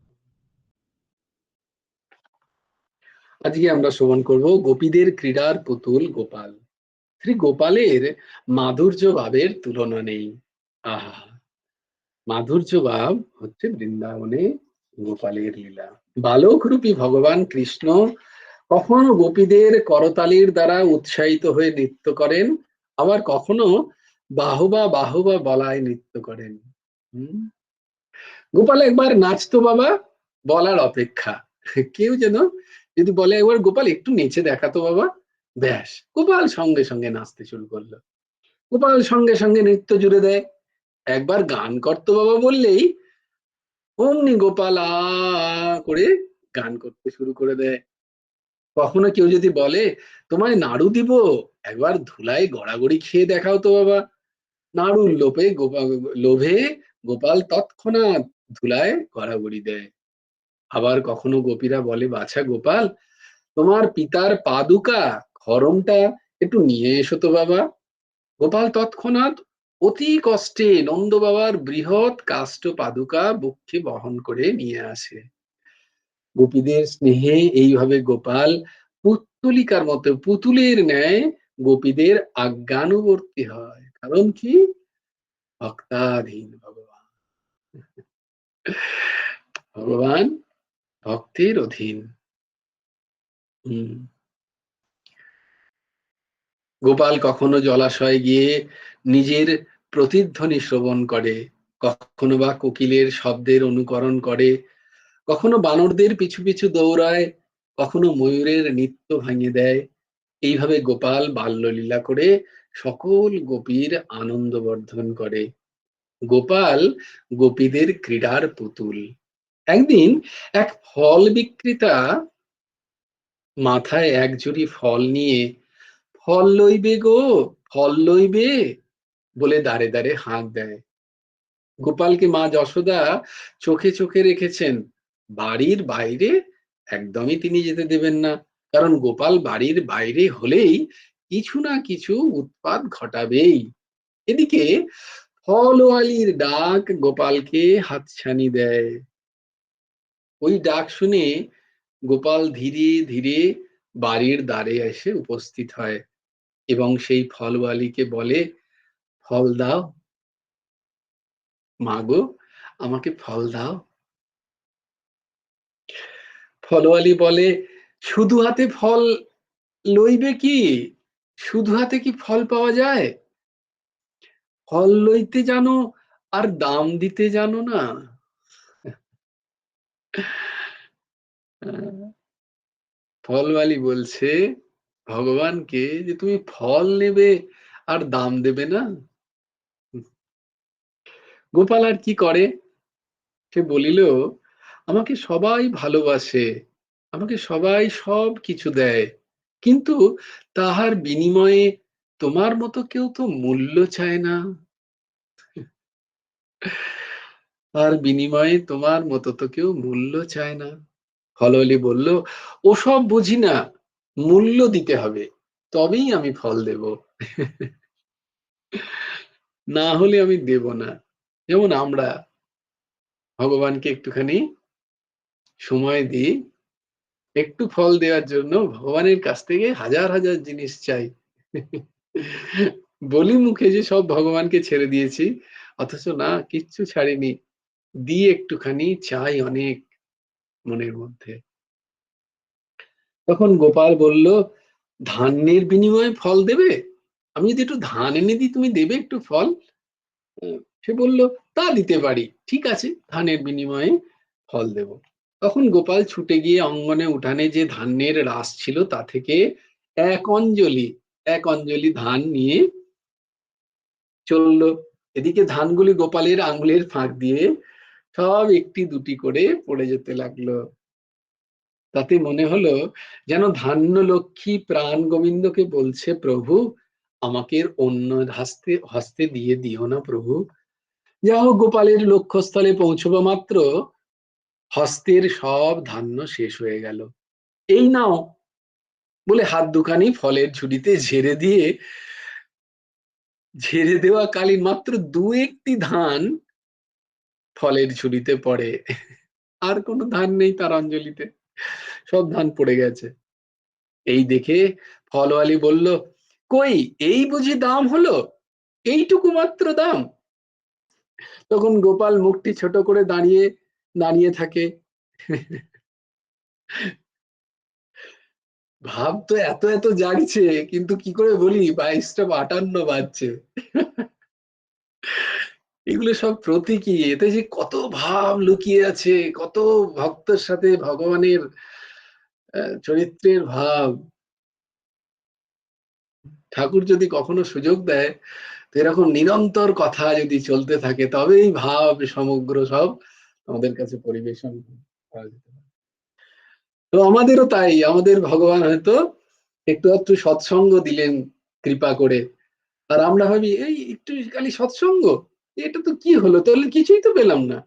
আজকে আমরা শ্রবণ করব গোপীদের ক্রীড়ার পুতুল গোপাল। শ্রী গোপালের মাধুর্য ভাবের তুলনা নেই। আহা, মাধুর্য ভাব হচ্ছে বৃন্দাবনে গোপালের লীলা। বালক রূপী ভগবান কৃষ্ণ কখনো গোপীদের করতালির দ্বারা উৎসাহিত হয়ে নৃত্য করেন, আবার কখনো বাহুবা বাহুবা বলায় নৃত্য করেন। গোপাল একবার নাচতো বাবা বলার অপেক্ষা, কেউ যেন যদি বলে একবার গোপাল একটু নেচে দেখাতো বাবা, ব্যাস গোপাল সঙ্গে সঙ্গে নাচতে শুরু করলো, গোপাল সঙ্গে সঙ্গে নৃত্য জুড়ে দেয়। একবার গান করতো বাবা বললেই অমনি গোপাল করে গান করতে শুরু করে দেয়। কখনো কেউ যদি বলে তোমায় নাড়ু দিব, একবার ধুলায় গড়াগড়ি খেয়ে দেখাও তো বাবা, নাড়ুর লোভে গোপাল তৎক্ষণাৎ ধুলায় গড়াগড়ি দেয়। আবার কখনো গোপীরা বলে বাছা গোপাল তোমার পিতার পাদুকা খড়মটা একটু নিয়ে এসো তো বাবা। গোপাল তৎক্ষণাৎ অতি কষ্টে নন্দ বাবার বৃহৎ কাষ্ঠ পাদুকা বক্ষে বহন করে নিয়ে আসে। গোপীদের স্নেহে এইভাবে গোপাল পুত্তলিকার মতো, পুতুলের ন্যায় গোপীদের আজ্ঞানুবর্তী হয়। কারণ কি? ভক্তাধীন ভগবান। ভগবান ভক্তের অধীন। গোপাল কখনো জলাশয়ে গিয়ে নিজের প্রতিধ্বনি শ্রবণ করে, কখনো বা কোকিলের শব্দের অনুকরণ করে, কখনো বানরদের পিছু পিছু দৌড়ায়, কখনো ময়ূরের নৃত্য ভাঙিয়ে দেয়। এইভাবে গোপাল বাল্যলীলা করে সকল গোপীর আনন্দ বর্ধন করে। গোপাল গোপীদের ক্রীড়ার পুতুল। একদিন এক ফল বিক্রেতা মাথায় এক ঝুড়ি ফল নিয়ে ফল লইবে গো, ফল লইবে বলে দাঁড়ে দাঁড়ে হাঁক দেয়। গোপালকে মা যশোদা চোখে চোখে রেখেছেন, বাড়ির বাইরে একদমই তিনি যেতে দেবেন না। কারণ গোপাল বাড়ির বাইরে হলেই কিছু না কিছু উৎপাত ঘটাবেই। এদিকে ফলওয়ালির ডাক গোপালকে হাতছানি দেয়। ওই ডাক শুনে গোপাল ধীরে ধীরে বাড়ির দ্বারে এসে উপস্থিত হয় এবং সেই ফলওয়ালিকে বলে, ফল দাও মা গো, আমাকে ফল দাও। ফলওয়ালি বলে, শুধু হাতে ফল লইবে কি? শুধু হাতে কি ফল পাওয়া যায়? ফল লইতে জানো আর দাম দিতে জানো না। ফলওয়ালি বলছে ভগবানকে যে তুমি ফল নেবে আর দাম দেবে না। গোপাল আর কি করে? সে বলিল, আমাকে সবাই ভালোবাসে, আমাকে সবাই সব কিছু দেয়, কিন্তু তাহার বিনিময়ে তোমার মতো কেউ তো মূল্য চায় না। তার বিনিময়ে তোমার মতো তো কেউ মূল্য চায় না। ফলওয়ালি বলল, ওসব বুঝি না, মূল্য দিতে হবে, তবেই আমি ফল দেব, না হলে আমি দেব না। যেমন আমরা ভগবানকে একটুখানি সময় দিই, একটু ফল দেওয়ার জন্য ভগবানের কাছ থেকে হাজার হাজার জিনিস চাই। বলি মুখে যে সব ভগবানকে ছেড়ে দিয়েছি, অথচ না, কিচ্ছু ছাড়িনি, দিয়ে একটুখানি চাই অনেক মনের মধ্যে। তখন গোপাল বলল, ধানের বিনিময়ে ফল দেবে? আমি যদি একটু ধান এনে দিই, তুমি দেবে একটু ফল? সে বলল, তা দিতে পারি, ঠিক আছে, ধানের বিনিময়ে ফল দেব। তখন গোপাল ছুটে গিয়ে অঙ্গনে উঠানে যে ধানের রাশ ছিল তা থেকে এক অঞ্জলি ধান নিয়ে চললো। এদিকে ধানগুলি গোপালের আঙুলের ফাঁক দিয়ে সব একটি দুটি করে পড়ে যেতে লাগলো। তাতে মনে হলো যেন ধান্য লক্ষ্মী প্রাণ গোবিন্দকে বলছে, প্রভু আমাকে অন্য হস্তে হস্তে দিয়ে দিও না প্রভু। যা হোক, গোপালের লক্ষ্যস্থলে পৌঁছবা মাত্র হস্তের সব ধান্য শেষ হয়ে গেল। এই নাও বলে হাত দুখানি ফলের ঝুড়িতে ঝেড়ে দেওয়া কালীন মাত্র দু একটি ধান ফলের ঝুড়িতে পড়ে। আর কোনো ধান নেই তার অঞ্জলিতে, সব ধান পড়ে গেছে। এই দেখে ফলওয়ালি বলল, কই, এই বুঝি দাম হলো? এইটুকু মাত্র দাম? তখন গোপাল মুখটি ছোট করে দাঁড়িয়ে দাঁড়িয়ে থাকে। ভাব তো এত এত জাগছে, কিন্তু কি করে বলি 22:58 বাজছে। এগুলো সব প্রতীকী, এতে যে কত ভাব লুকিয়ে আছে, কত ভক্তের সাথে ভগবানের চরিত্রের ভাব। ঠাকুর যদি কখনো সুযোগ দেয়, তো এরকম নিরন্তর কথা যদি চলতে থাকে, তবেই ভাব সমগ্র সব আমাদের কাছে পরিবেশন করা যেতে পারে। তো আমাদেরও তাই, আমাদের ভগবান হয়তো একটু একটু সৎসঙ্গ দিলেন কৃপা করে, আর আমরা ভাবি এই একটু খালি সৎসঙ্গ, এটা তো কি হলো, তাহলে কিছুই তো পেলাম না।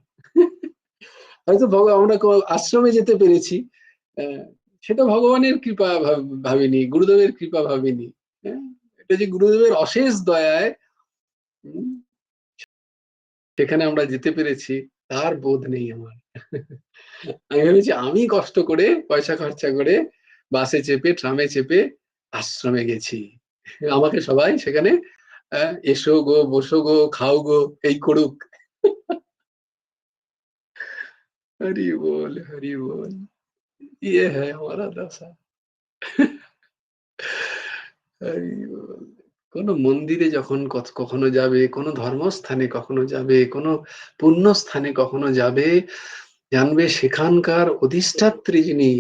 হয়তো আমরা আশ্রমে যেতে পেরেছি, সেটা ভগবানের কৃপা ভাবিনি, গুরুদেবের কৃপা ভাবিনি, হ্যাঁ, এটা যে গুরুদেবের অশেষ দয়ায় সেখানে আমরা যেতে পেরেছি, তার বোধ নেই আমার। আমি ভেবেছি আমি কষ্ট করে পয়সা খরচা করে বাসে চেপে ট্রামে চেপে আশ্রমে গেছি, আমাকে সবাই সেখানে এসো গো, বসো গো, খাও গো, এই করুক। হরি বল, হরি বল। ये है हमारा दशा। হরি বল। কোন মন্দিরে যখন কখনো যাবে, কোন ধর্মস্থানে কখনো যাবে, কোন পুণ্যস্থানে কখনো যাবে, জানবে সেখানকার অধিষ্ঠাত্রী যিনি,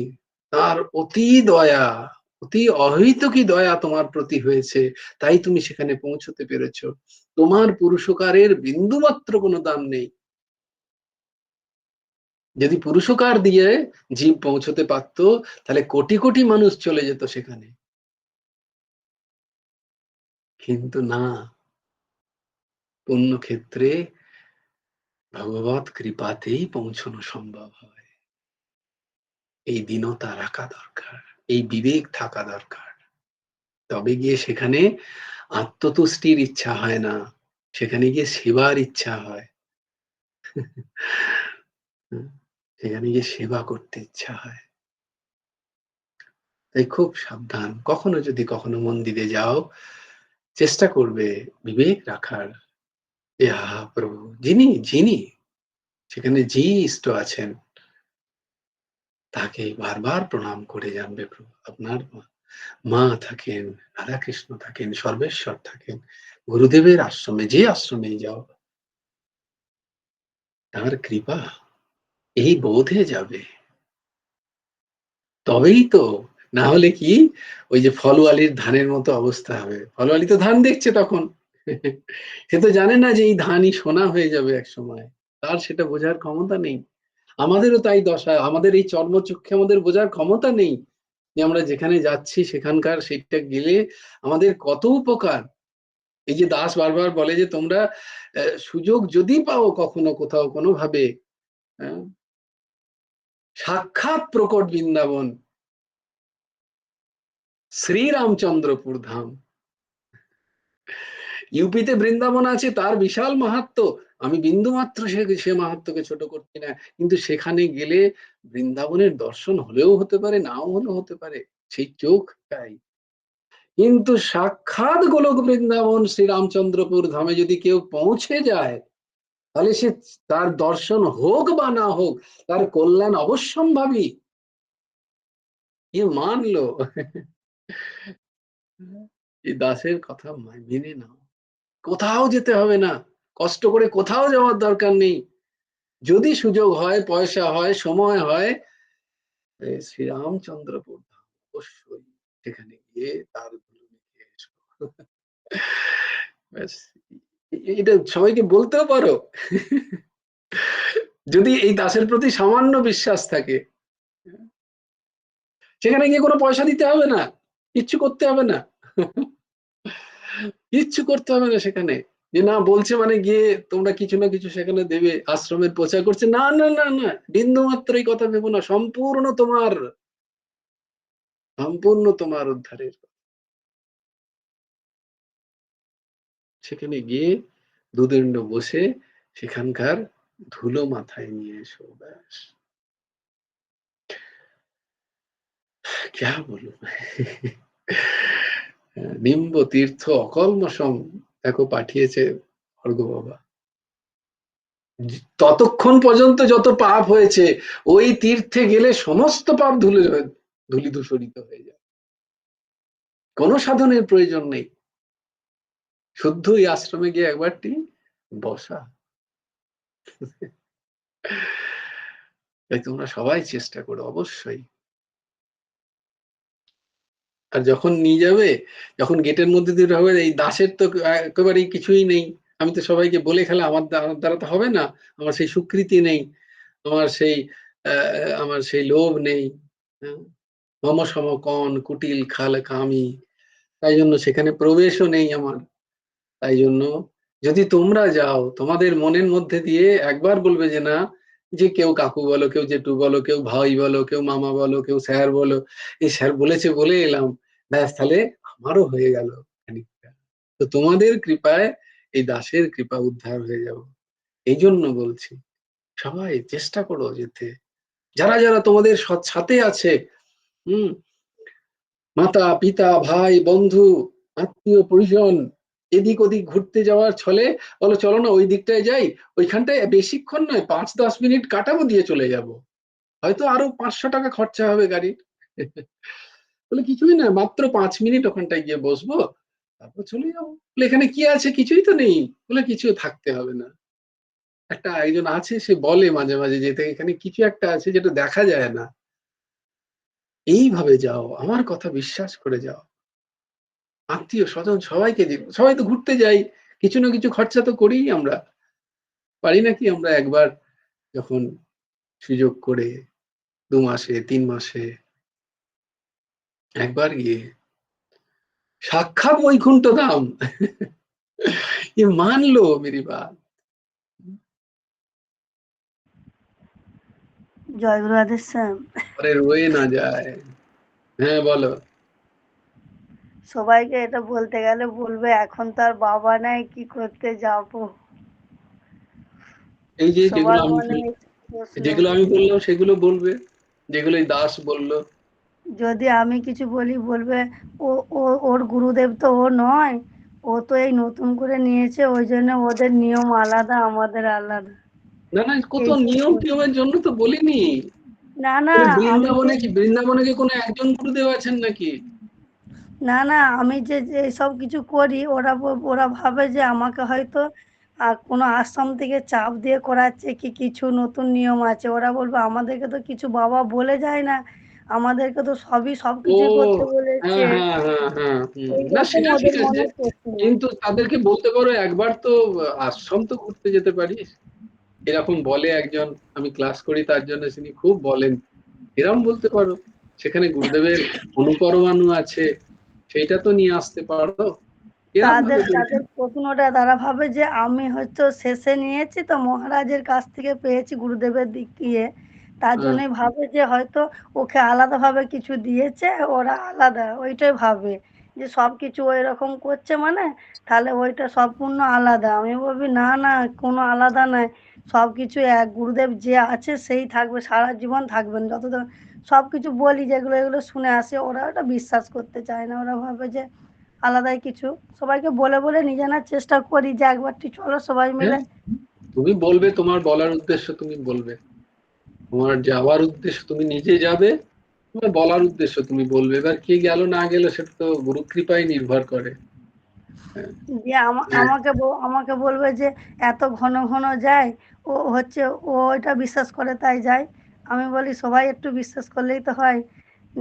তার অতি দয়া, অতি অহৈতুকী দয়া তোমার প্রতি হয়েছে, তাই তুমি সেখানে পৌঁছতে পেরেছো। তোমার পুরুষকারের বিন্দুমাত্র কোনো দাম নেই। যদি পুরুষকার দিয়ে জীব পৌঁছতে পারতো, তাহলে কোটি কোটি মানুষ চলে যেত সেখানে, কিন্তু না, পুণ্যক্ষেত্রে ভগবৎ কৃপাতেই পৌঁছানো সম্ভব হয়। এই দীনতা রাখা দরকার, এই বিবেক থাকা দরকার। তবে গিয়ে সেখানে আত্মতুষ্টির ইচ্ছা হয় না, সেখানে গিয়ে সেবার ইচ্ছা হয়। সেখানে গিয়ে সেবা করতে ইচ্ছা হয়। তাই খুব সাবধান, কখনো যদি কখনো মন্দিরে যাও, চেষ্টা করবে বিবেক রাখার। যে আহা প্রভু, যিনি যিনি সেখানে যে ইষ্ট আছেন, তাকে বারবার প্রণাম করে জানবে প্রভু আপনার মা থাকেন, রাধা কৃষ্ণ থাকেন, সর্বেশ্বর থাকেন, গুরুদেবের আশ্রমে যে আশ্রমে যাও, তার কৃপা এই বোধে যাবে। তবেই তো, না হলে কি ওই যে ফলওয়ালির ধানের মতো অবস্থা হবে। ফলওয়ালি তো ধান দেখছে তখন, সে তো জানে না যে এই ধানই সোনা হয়ে যাবে এক সময়, তার সেটা বোঝার ক্ষমতা নেই। আমাদেরও তাই দশা, আমাদের এই চর্মচক্ষে আমাদের বোঝার ক্ষমতা নেই যে আমরা যেখানে যাচ্ছি সেখানকার সেটা গেলে আমাদের কত উপকার। এই যে দাস বারবার বলে যে তোমরা সুযোগ যদি পাও কখনো কোথাও কোনোভাবে, সাক্ষাৎ প্রকট বৃন্দাবন, শ্রীরামচন্দ্রপুর ধাম, ইউপিতে বৃন্দাবন আছে, তার বিশাল মাহাত্ম্য, আমি বিন্দুমাত্র সে মাহাত্ম্যকে ছোট করছি না, কিন্তু সেখানে গেলে বৃন্দাবনের দর্শন হলেও হতে পারে, নাও হলেও হতে পারে, সেই চোখ চাই। কিন্তু সাক্ষাৎ গোলক বৃন্দাবন শ্রীরামচন্দ্রপুর ধামে যদি কেউ পৌঁছে যায়, তাহলে সে তার দর্শন হোক বা না হোক, তার কল্যাণ অবশ্যম্ভাবী। এ মানলো, এই দাসের কথা মেনে নাও, কোথাও যেতে হবে না, কষ্ট করে কোথাও যাওয়ার দরকার নেই। যদি সুযোগ হয়, পয়সা হয়, সময় হয়, শ্রীরামচন্দ্রপুর ধাম অবশ্যই সেখানে গিয়ে তার ধুলো মেখে এসো। ব্যাস, এটা সবাইকে বলতেও পারো। যদি এই দাসের প্রতি সামান্য বিশ্বাস থাকে, সেখানে গিয়ে কোনো পয়সা দিতে হবে না, কিচ্ছু করতে হবে না, কিচ্ছু করতে হবে না সেখানে। যে না বলছে মানে গিয়ে তোমরা কিছু না কিছু সেখানে দেবে, আশ্রমের প্রচার করছে, না না না না, বিন্দু মাত্র এই কথা ভেবো না, সম্পূর্ণ তোমার, সম্পূর্ণ তোমার উদ্ধারের। সেখানে গিয়ে দুদণ্ড বসে সেখানকার ধুলো মাথায় নিয়ে এসো, ব্যাস। ক্যা বলুন। নিম্ব তীর্থ অকল্মষম দেখো পাঠিয়েছে ভর্গ বাবা। ততক্ষণ পর্যন্ত যত পাপ হয়েছে, ওই তীর্থে গেলে সমস্ত পাপ ধূলিধূসরিত হয়ে যায়। কোনো সাধনের প্রয়োজন নেই, শুদ্ধ ওই আশ্রমে গিয়ে একবারটি বসা। তাই তোমরা সবাই চেষ্টা করো অবশ্যই। আর যখন নিয়ে যাবে, যখন গেটের মধ্যে দিয়ে হবে, এই দাসের তো একেবারেই কিছুই নেই, আমি তো সবাইকে বলে খেলা, আমার দ্বারা তো হবে না, আমার সেই স্বীকৃতি নেই, আমার সেই লোভ নেই, মম সম কন কুটিল খাল কামি, তাই জন্য সেখানে প্রবেশও নেই আমার। তাই জন্য যদি তোমরা যাও, তোমাদের মনের মধ্যে দিয়ে একবার বলবে যে না, যে কেউ কাকু বলো, কেউ জেঠু বলো, কেউ ভাই বলো, কেউ মামা বলো, কেউ স্যার বলো, এই স্যার বলেছে বলে এলাম, ব্যাস, তাহলে আমারও হয়ে গেল খানিকটা। তো তোমাদের কৃপায়, এই দাসের কৃপা উদ্ধার হয়ে যাব। এই জন্য বলছি, সবাই চেষ্টা করো যেতে, যারা যারা তোমাদের সাথে আছে, হুম, মাতা পিতা ভাই বন্ধু আত্মীয় পরিজন, এদিক ওদিক ঘুরতে যাওয়ার ছলে বলো চলো না ওই দিকটায় যাই, ওইখানটায় বেশিক্ষণ নয়, 5-10 মিনিট কাটাবো, দিয়ে চলে যাব, হয়তো আরো 500 টাকা খরচা হবে গাড়ির। বলে কিছুই না, মাত্র 5 মিনিট ওখানটায় গিয়ে বসবো, তারপর চলে যাবো। বলে এখানে কি আছে, কিছুই তো নেই। বলে কিছু থাকতে হবে না, একটা একজন আছে সে বলে মাঝে মাঝে যেতে, এখানে কিছু একটা আছে যেটা দেখা যায় না। এইভাবে যাও, আমার কথা বিশ্বাস করে যাও, আত্মীয় স্বজন সবাইকে, সবাই তো ঘুরতে যাই, কিছু না কিছু খরচা তো করি আমরা, পারি নাকি আমরা একবার যখন সুযোগ করে 2 মাসে 3 মাসে একবার গিয়ে সাক্ষাৎ বৈকুণ্ঠ ধাম। ये मान लो मेरी बात। জয় গুরু আদেশ স্যার। अरे रोए ना जाए। হ্যাঁ বলো। সবাইকে এটা বলতে গেলে বলবে এখন তো আর বাবা নাই, কি করতে যাব। এই যে সবার মনে প্রশ্ন, যেগুলো আমি বললাম সেগুলো বলবে, যেগুলো এই দাস বললো। যদি আমি কিছু বলি বলবে ও ও ওর গুরুদেব তো ও নয়, ও তো এই নতুন করে নিয়েছে, ওই জন্য ওদের নিয়ম আলাদা আমাদের আলাদা। না না, কত এইসব নিয়ম টিয়মের জন্য তো বলিনি। না না আমি যে বৃন্দাবনে কি কোনো একজন গুরুদেব আছেন নাকি? না না আমি যে যে সব কিছু করি, ওরা ওরা ভাবে যে আমাকে হয়তো কোনো আশ্রম থেকে চাপ দিয়ে করাচ্ছে, কি কিছু নতুন নিয়ম আছে। ওরা বলবে আমাদেরকে তো কিছু বাবা বলে যায় না, আমাদেরকে তো সবই সব ও কিছুই করতে হ্যাঁ বলেছে। হ্যাঁ হ্যাঁ হ্যাঁ, না এইরকম সেটা ঠিক ওদের আছে, মনে প্রশ্ন। কিন্তু তাদেরকে বলতে পারো একবার তো আশ্রম তো ঘুরতে যেতে পারিস। এরকম বলে একজন, আমি ক্লাস করি তার জন্য, তিনি খুব বলেন, এরকম বলতে পারো, সেখানে গুরুদেবের অনুপরমাণু আছে, সেইটা তো নিয়ে আসতে পারো, এরকম তাদের ভাবে বলতে। তাদের প্রশ্নটা তারা ভাবে যে আমি হয়তো শেষে নিয়েছি তো মহারাজের কাছ থেকে পেয়েছি গুরুদেবের দিক দিয়ে, তার হ্যাঁ, জন্যই ভাবে যে হয়তো ওকে আলাদাভাবে কিছু দিয়েছে, ওরা আলাদা ওইটাই ভাবে যে সব কিছু ওই রকম করছে মানে তাহলে ওইটা সম্পূর্ণ আলাদা। আমি বলবি না না, কোনো আলাদা নয়, সব কিছু এক, গুরুদেব যে আছে সেই থাকবে, সারা জীবন থাকবেন যতদিন। সব কিছু বলি যেগুলো এগুলো শুনে আসে, ওরা ওটা বিশ্বাস করতে চায় না, ওরা ভাবে যে আলাদাই কিছু। সবাইকে বলে বলে নিয়ে জানার চেষ্টা করি যে একবারটি চলো সবাই মিলে। হ্যাঁ, তুমি বলবে, তোমার বলার উদ্দেশ্য তুমি বলবে, তোমার যাওয়ার উদ্দেশ্য তুমি নিজে যাবে, তোমার বলার উদ্দেশ্য তুমি বলবে, এবার কে গেল না গেল সেটা তো গুরু কৃপায় নির্ভর করে। হ্যাঁ, দিয়ে আমাকে বলবে যে এত ঘন ঘন যায়, ও হচ্ছে ও এটা বিশ্বাস করে তাই যায়। আমি বলি সবাই একটু বিশ্বাস করলেই তো হয়।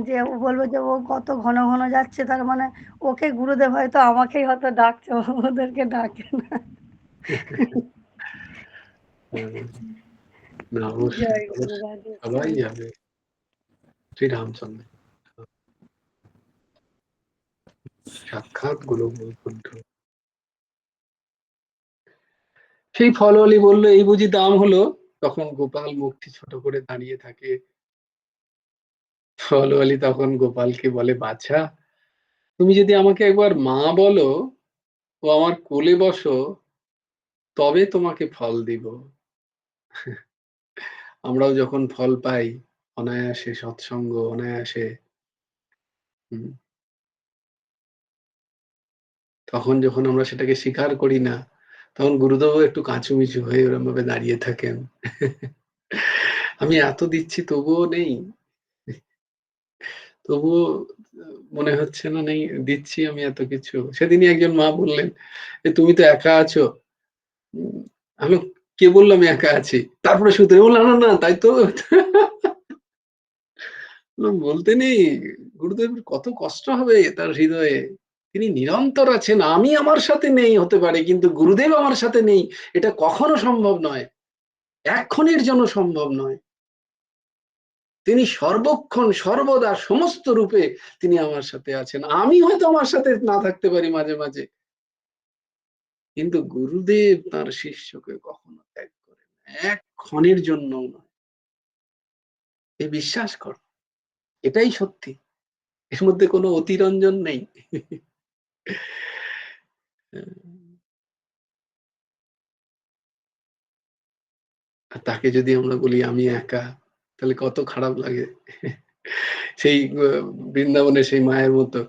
যে ও বলবে যে ও কত ঘন ঘন যাচ্ছে, তার মানে ওকে গুরুদেব হয়তো আমাকেই হয়তো ডাকছে, ওদেরকে ডাকে না। হ্যাঁ, না অবশ্যই জয় গুরু অবশ্যই রাধে সবাই শ্যাম। যাবে, শ্রীরামচন্দ্র সাক্ষাৎ গুরু বৈকুণ্ঠ। সেই ফলওয়ালি বললো এই বুঝি দাম হলো, তখন গোপাল মুখটি ছোট করে দাঁড়িয়ে থাকে। ফলওয়ালি তখন গোপালকে বলে, বাছা তুমি যদি আমাকে একবার মা বলো ও আমার কোলে বসো, তবে তোমাকে ফল দিব। আমরাও যখন ফল পাই অনায়াসে, সৎসঙ্গ অনায়াসে, হুম, তখন যখন আমরা সেটাকে স্বীকার করি না, তখন গুরুদেব একটু কাঁচুমিচু হয়ে ওরম ভাবে দাঁড়িয়ে থাকেন। আমি এত দিচ্ছি তবুও নেই, তবুও মনে হচ্ছে না নেই, দিচ্ছি আমি এত কিছু। সেদিনই একজন মা বললেন, তুমি তো একা আছো। আমি, কে বললাম আমি একা আছি? তারপরে সুতরে বললাম, না না তাই তো। বলতে নেই, গুরুদেবের কত কষ্ট হবে তার হৃদয়ে, তিনি নিরন্তর আছেন, আমি আমার সাথে নেই হতে পারে, কিন্তু গুরুদেব আমার সাথে নেই, এটা কখনো সম্ভব নয়, এক্ষণের জন্য সম্ভব নয়। তিনি সর্বক্ষণ সর্বদা সমস্ত রূপে তিনি আমার সাথে আছেন। আমি হয়তো আমার সাথে না থাকতে পারি মাঝে মাঝে, কিন্তু গুরুদেব তার শিষ্যকে কখনো ত্যাগ করেন না, এক ক্ষণের জন্য নয়। এই বিশ্বাস কর, এটাই সত্যি। এর মধ্যে কোনো অতিরঞ্জন নেই। আর তাকে যদি আমরা বলি আমি একা, তাহলে কত খারাপ লাগে। সেই বৃন্দাবনের সেই মায়ের মতো,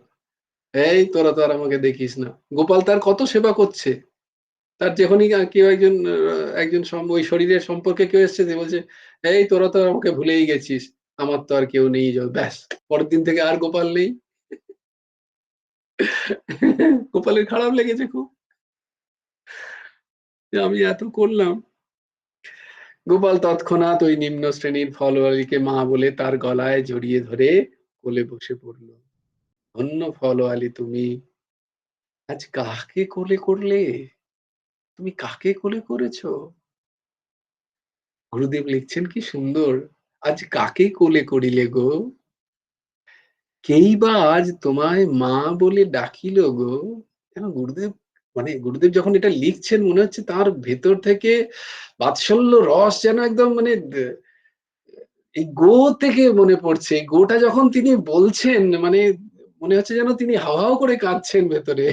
এই তোরা তো আর আমাকে দেখিস না। গোপাল তার কত সেবা করছে। তার যখনই কেউ একজন ওই শরীরের সম্পর্কে কেউ এসছে, যে বলছে এই তোরা তো আর আমাকে ভুলেই গেছিস, আমার তো আর কেউ নেই, ব্যাস পরের দিন থেকে আর গোপাল নেই। গোপালের খারাপ লেগেছে খুব, যে আমি এত করলাম। গোপাল তৎক্ষণাৎ ওই নিম্ন শ্রেণীর ফলওয়ালিকে মা বলে তার গলায় জড়িয়ে ধরে কোলে বসে পড়ল। ধন্য ফলওয়ালি তুমি, আজ কাকে কোলে করলে? তুমি কাকে কোলে করেছো? গুরুদেব লিখছেন কি সুন্দর, আজ কাকে কোলে করিলে গো? কেই বা আজ তোমায় মা বলে ডাকিল গো? কেন গুরুদেব, মানে গুরুদেব যখন এটা লিখছেন মনে হচ্ছে তার ভেতর থেকে বাৎসল্য রস যেন একদম, মানে এই গো থেকে মনে পড়ছে। গোটা যখন তিনি বলছেন, মানে মনে হচ্ছে যেন তিনি হাও হাও করে কাঁদছেন ভেতরে।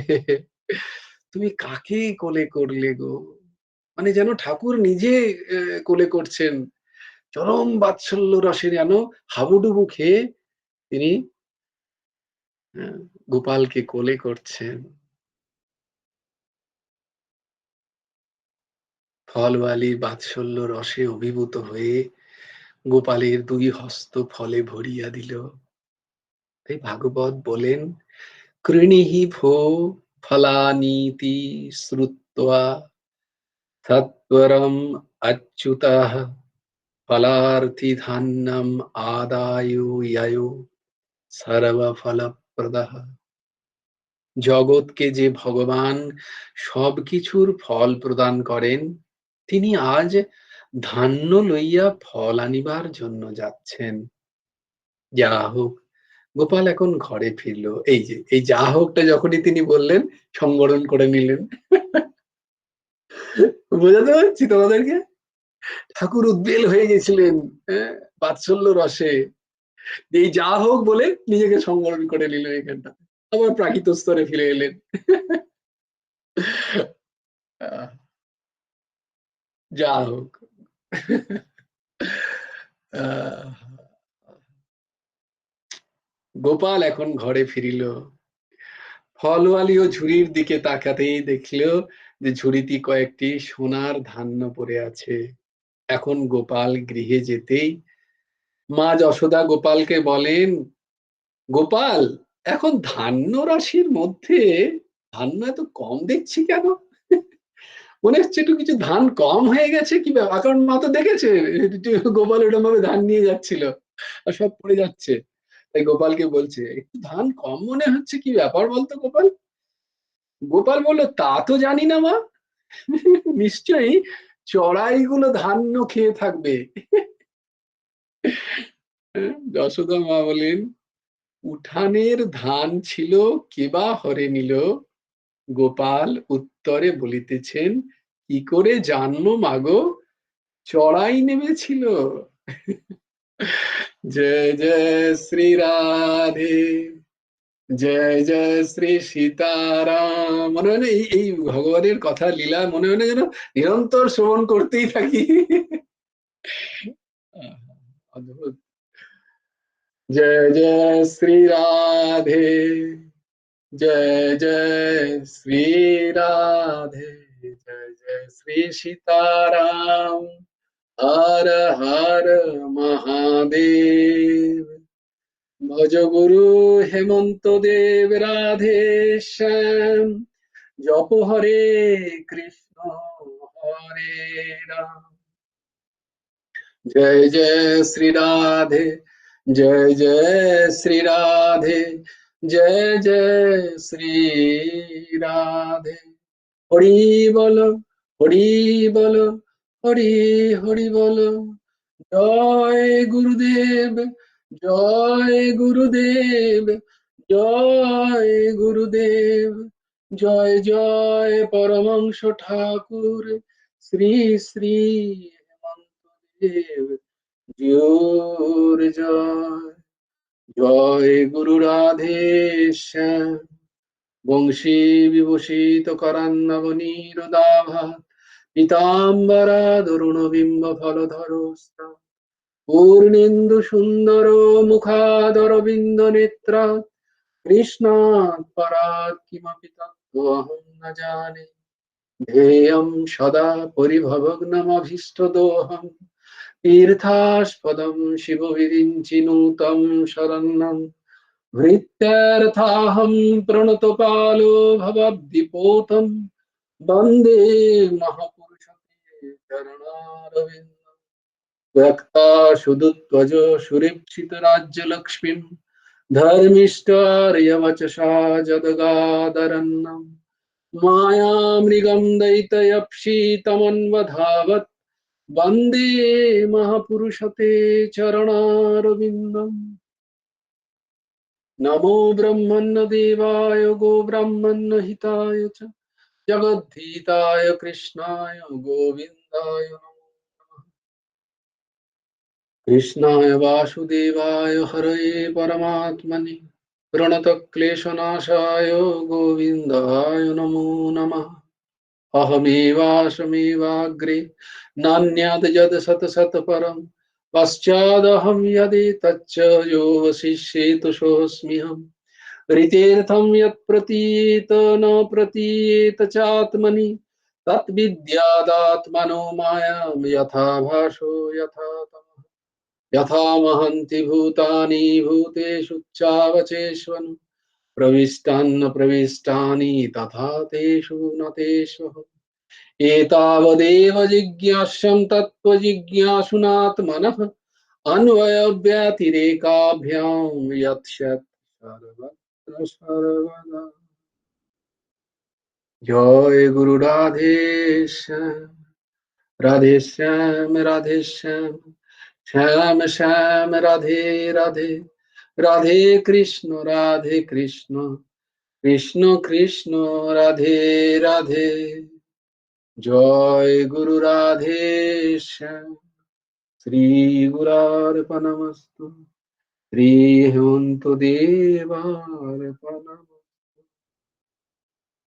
তুমি কাকে কোলে করলে গো? মানে যেন ঠাকুর নিজে কোলে করছেন। চরম বাৎসল্য রসে যেন হাবুডুবু খেয়ে তিনি গোপালকে কোলে করছেন। ফলওয়ালির বাৎসল্য রসে অভিভূত হয়ে গোপালের দুই হস্ত ফলে ভরিয়া দিল। তাই ভাগবত বলেন, কৃণিহি ভো ফলানীতি শ্রুত্বা সত্বরম অচ্যুতঃ ফলার্থী ধান্যম আদায়ু ইয়ায়ু সর্বফলপ্রদঃ। জগৎকে যে ভগবান সবকিছুর ফল প্রদান করেন, তিনি আজ ধান্য লইয়া ফল আনিবার জন্য যাচ্ছেন। যা হোক, গোপাল এখন ঘরে ফিরল। এই যে এই যা হোকটা যখনই তিনি বললেন, সংবরণ করে নিলেন। বোঝাতে পারছি তোমাদেরকে? ঠাকুর উদ্বেল হয়ে গেছিলেন বাৎসল্য রসে। এই যা হোক বলে নিজেকে সংবরণ করে নিলেন এখানটা, আবার প্রাকৃত স্তরে ফিরে এলেন। যা হোক। গোপাল এখন ঘরে ফিরিল। ফলওয়ালিও ঝুড়ির দিকে তাকাতেই দেখল যে ঝুড়িতে কয়েকটি সোনার ধান্য পড়ে আছে। এখন গোপাল গৃহে যেতেই মা যশোদা গোপালকে বলেন, গোপাল, এখন ধান্য রাশির মধ্যে ধান্য এত কম দেখছি কেন? মনে হচ্ছে একটু কিছু ধান কম হয়ে গেছে কি ব্যাপার? কারণ মা তো দেখেছে গোপাল ওরকম ভাবে ধান নিয়ে যাচ্ছিল আর সব পড়ে যাচ্ছে। তাই গোপালকে বলছে, একটু ধান কম মনে হচ্ছে, কি ব্যাপার বলতো গোপাল? গোপাল বললো, তা তো জানি না মা, নিশ্চয়ই চড়াইগুলো ধান্য খেয়ে থাকবে। যশোদা মা বলেন, উঠানের ধান ছিল কেবা হরে নিল? গোপাল উত্তরে বলিতেছেন, কি করে জানবো মাগো, চড়াই নেমেছিল। জয় জয় শ্রী রাধে, জয় জয় শ্রী সীতারাম। মনে হয় না এই এই ভগবানের কথা লীলা মনে হয় না যেন নিরন্তর শ্রবণ করতেই থাকি। অদ্ভুত। জয় জয় শ্রী রাধে, জয় জয় শ্রী রাধে, জয় জয় শ্রী সীতারাম, হর হর মহাদেব। ভজ গুরু হেমন্ত দেব রাধে শ্যাম, জপ হরে কৃষ্ণ হরে রাম। জয় জয় শ্রী রাধে, জয় জয় শ্রী রাধে, জয় জয় শ্রী রাধে। হরি বলো, হরি বলো, হরি হরি বলো। জয় গুরুদেব, জয় গুরুদেব, জয় গুরুদেব। জয় জয় পরমংশ ঠাকুর শ্রী শ্রী হেমন্ত দেব, জোর জয়। জয় গুরু রাধে শ্যাম বংশী বিভূষিত করান্নবনীরদাভা পীতাম্বরা দরুণ বিম্ব ফলধর পূর্ণেন্দু সুন্দর মুখাদরবিন্দ নেত্রা কৃষ্ণাৎ পরাৎ কিমপি তত্ত্বহং ন জানে ध्येयं सदा परिभवग्नमभीष्टदोहं तीर्थास्पदं शिवविरिञ्चिनुतं शरण्यं भृत्यार्थाहं प्रणतपालो भवद्दिपोतं वन्दे महापुरुषते चरणारविन्दं व्यक्ताशुदुत्वज सुरेक्षितराज्यलक्ष्मीं धर्मिष्ठार्यवचसा जदगादरन्नम् मायामृगं दैतयप्सितमन्वधावत् वन्दे महापुरुषते चरणारविन्दम् नमो ब्रह्मण्य देवाय गो ब्रह्मण्य हिताय च जगद्धिताय कृष्णाय गोविन्दाय नमो नमः कृष्णाय वासुदेवाय हरये परमात्मने प्रणतक्लेशनाशाय गोविन्दाय नमो नमः अहमेवासमेवाग्रे नान्यद् यद् सतसत्परं पश्चादहं यदेतच्च यो वसिष्येत सोऽस्म्यहम् ऋतेर्थं यत् प्रतीयेत न प्रतीयेत चात्मनि तद्विद्यादात्मनो मायां यथा भासो यथा तमः यथा महन्ति भूतानि भूतेषु चावचेष्वन् प्रविष्टान्न प्रविष्टानि तथा तेषु न तेष्वहम् एतावदेव जिज्ञास्यं तत्त्वजिज्ञासुनात्मनः अन्वयव्यतिरेकाभ्यां यत्स्यत् सर्वत्र सर्वदा जय गुरु राधे श्याम राधे श्याम राधे श्याम श्याम श्याम राधे राधे राधे कृष्ण कृष्ण कृष्ण राधे राधे जय गुरु राधे श्याम श्री गुरार्पणमस्तु श्री हेमंत देवार्पणमस्तु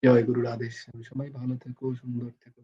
जय गुरु राधे श्याम সবাই ভালো থেকো সুন্দর থেকো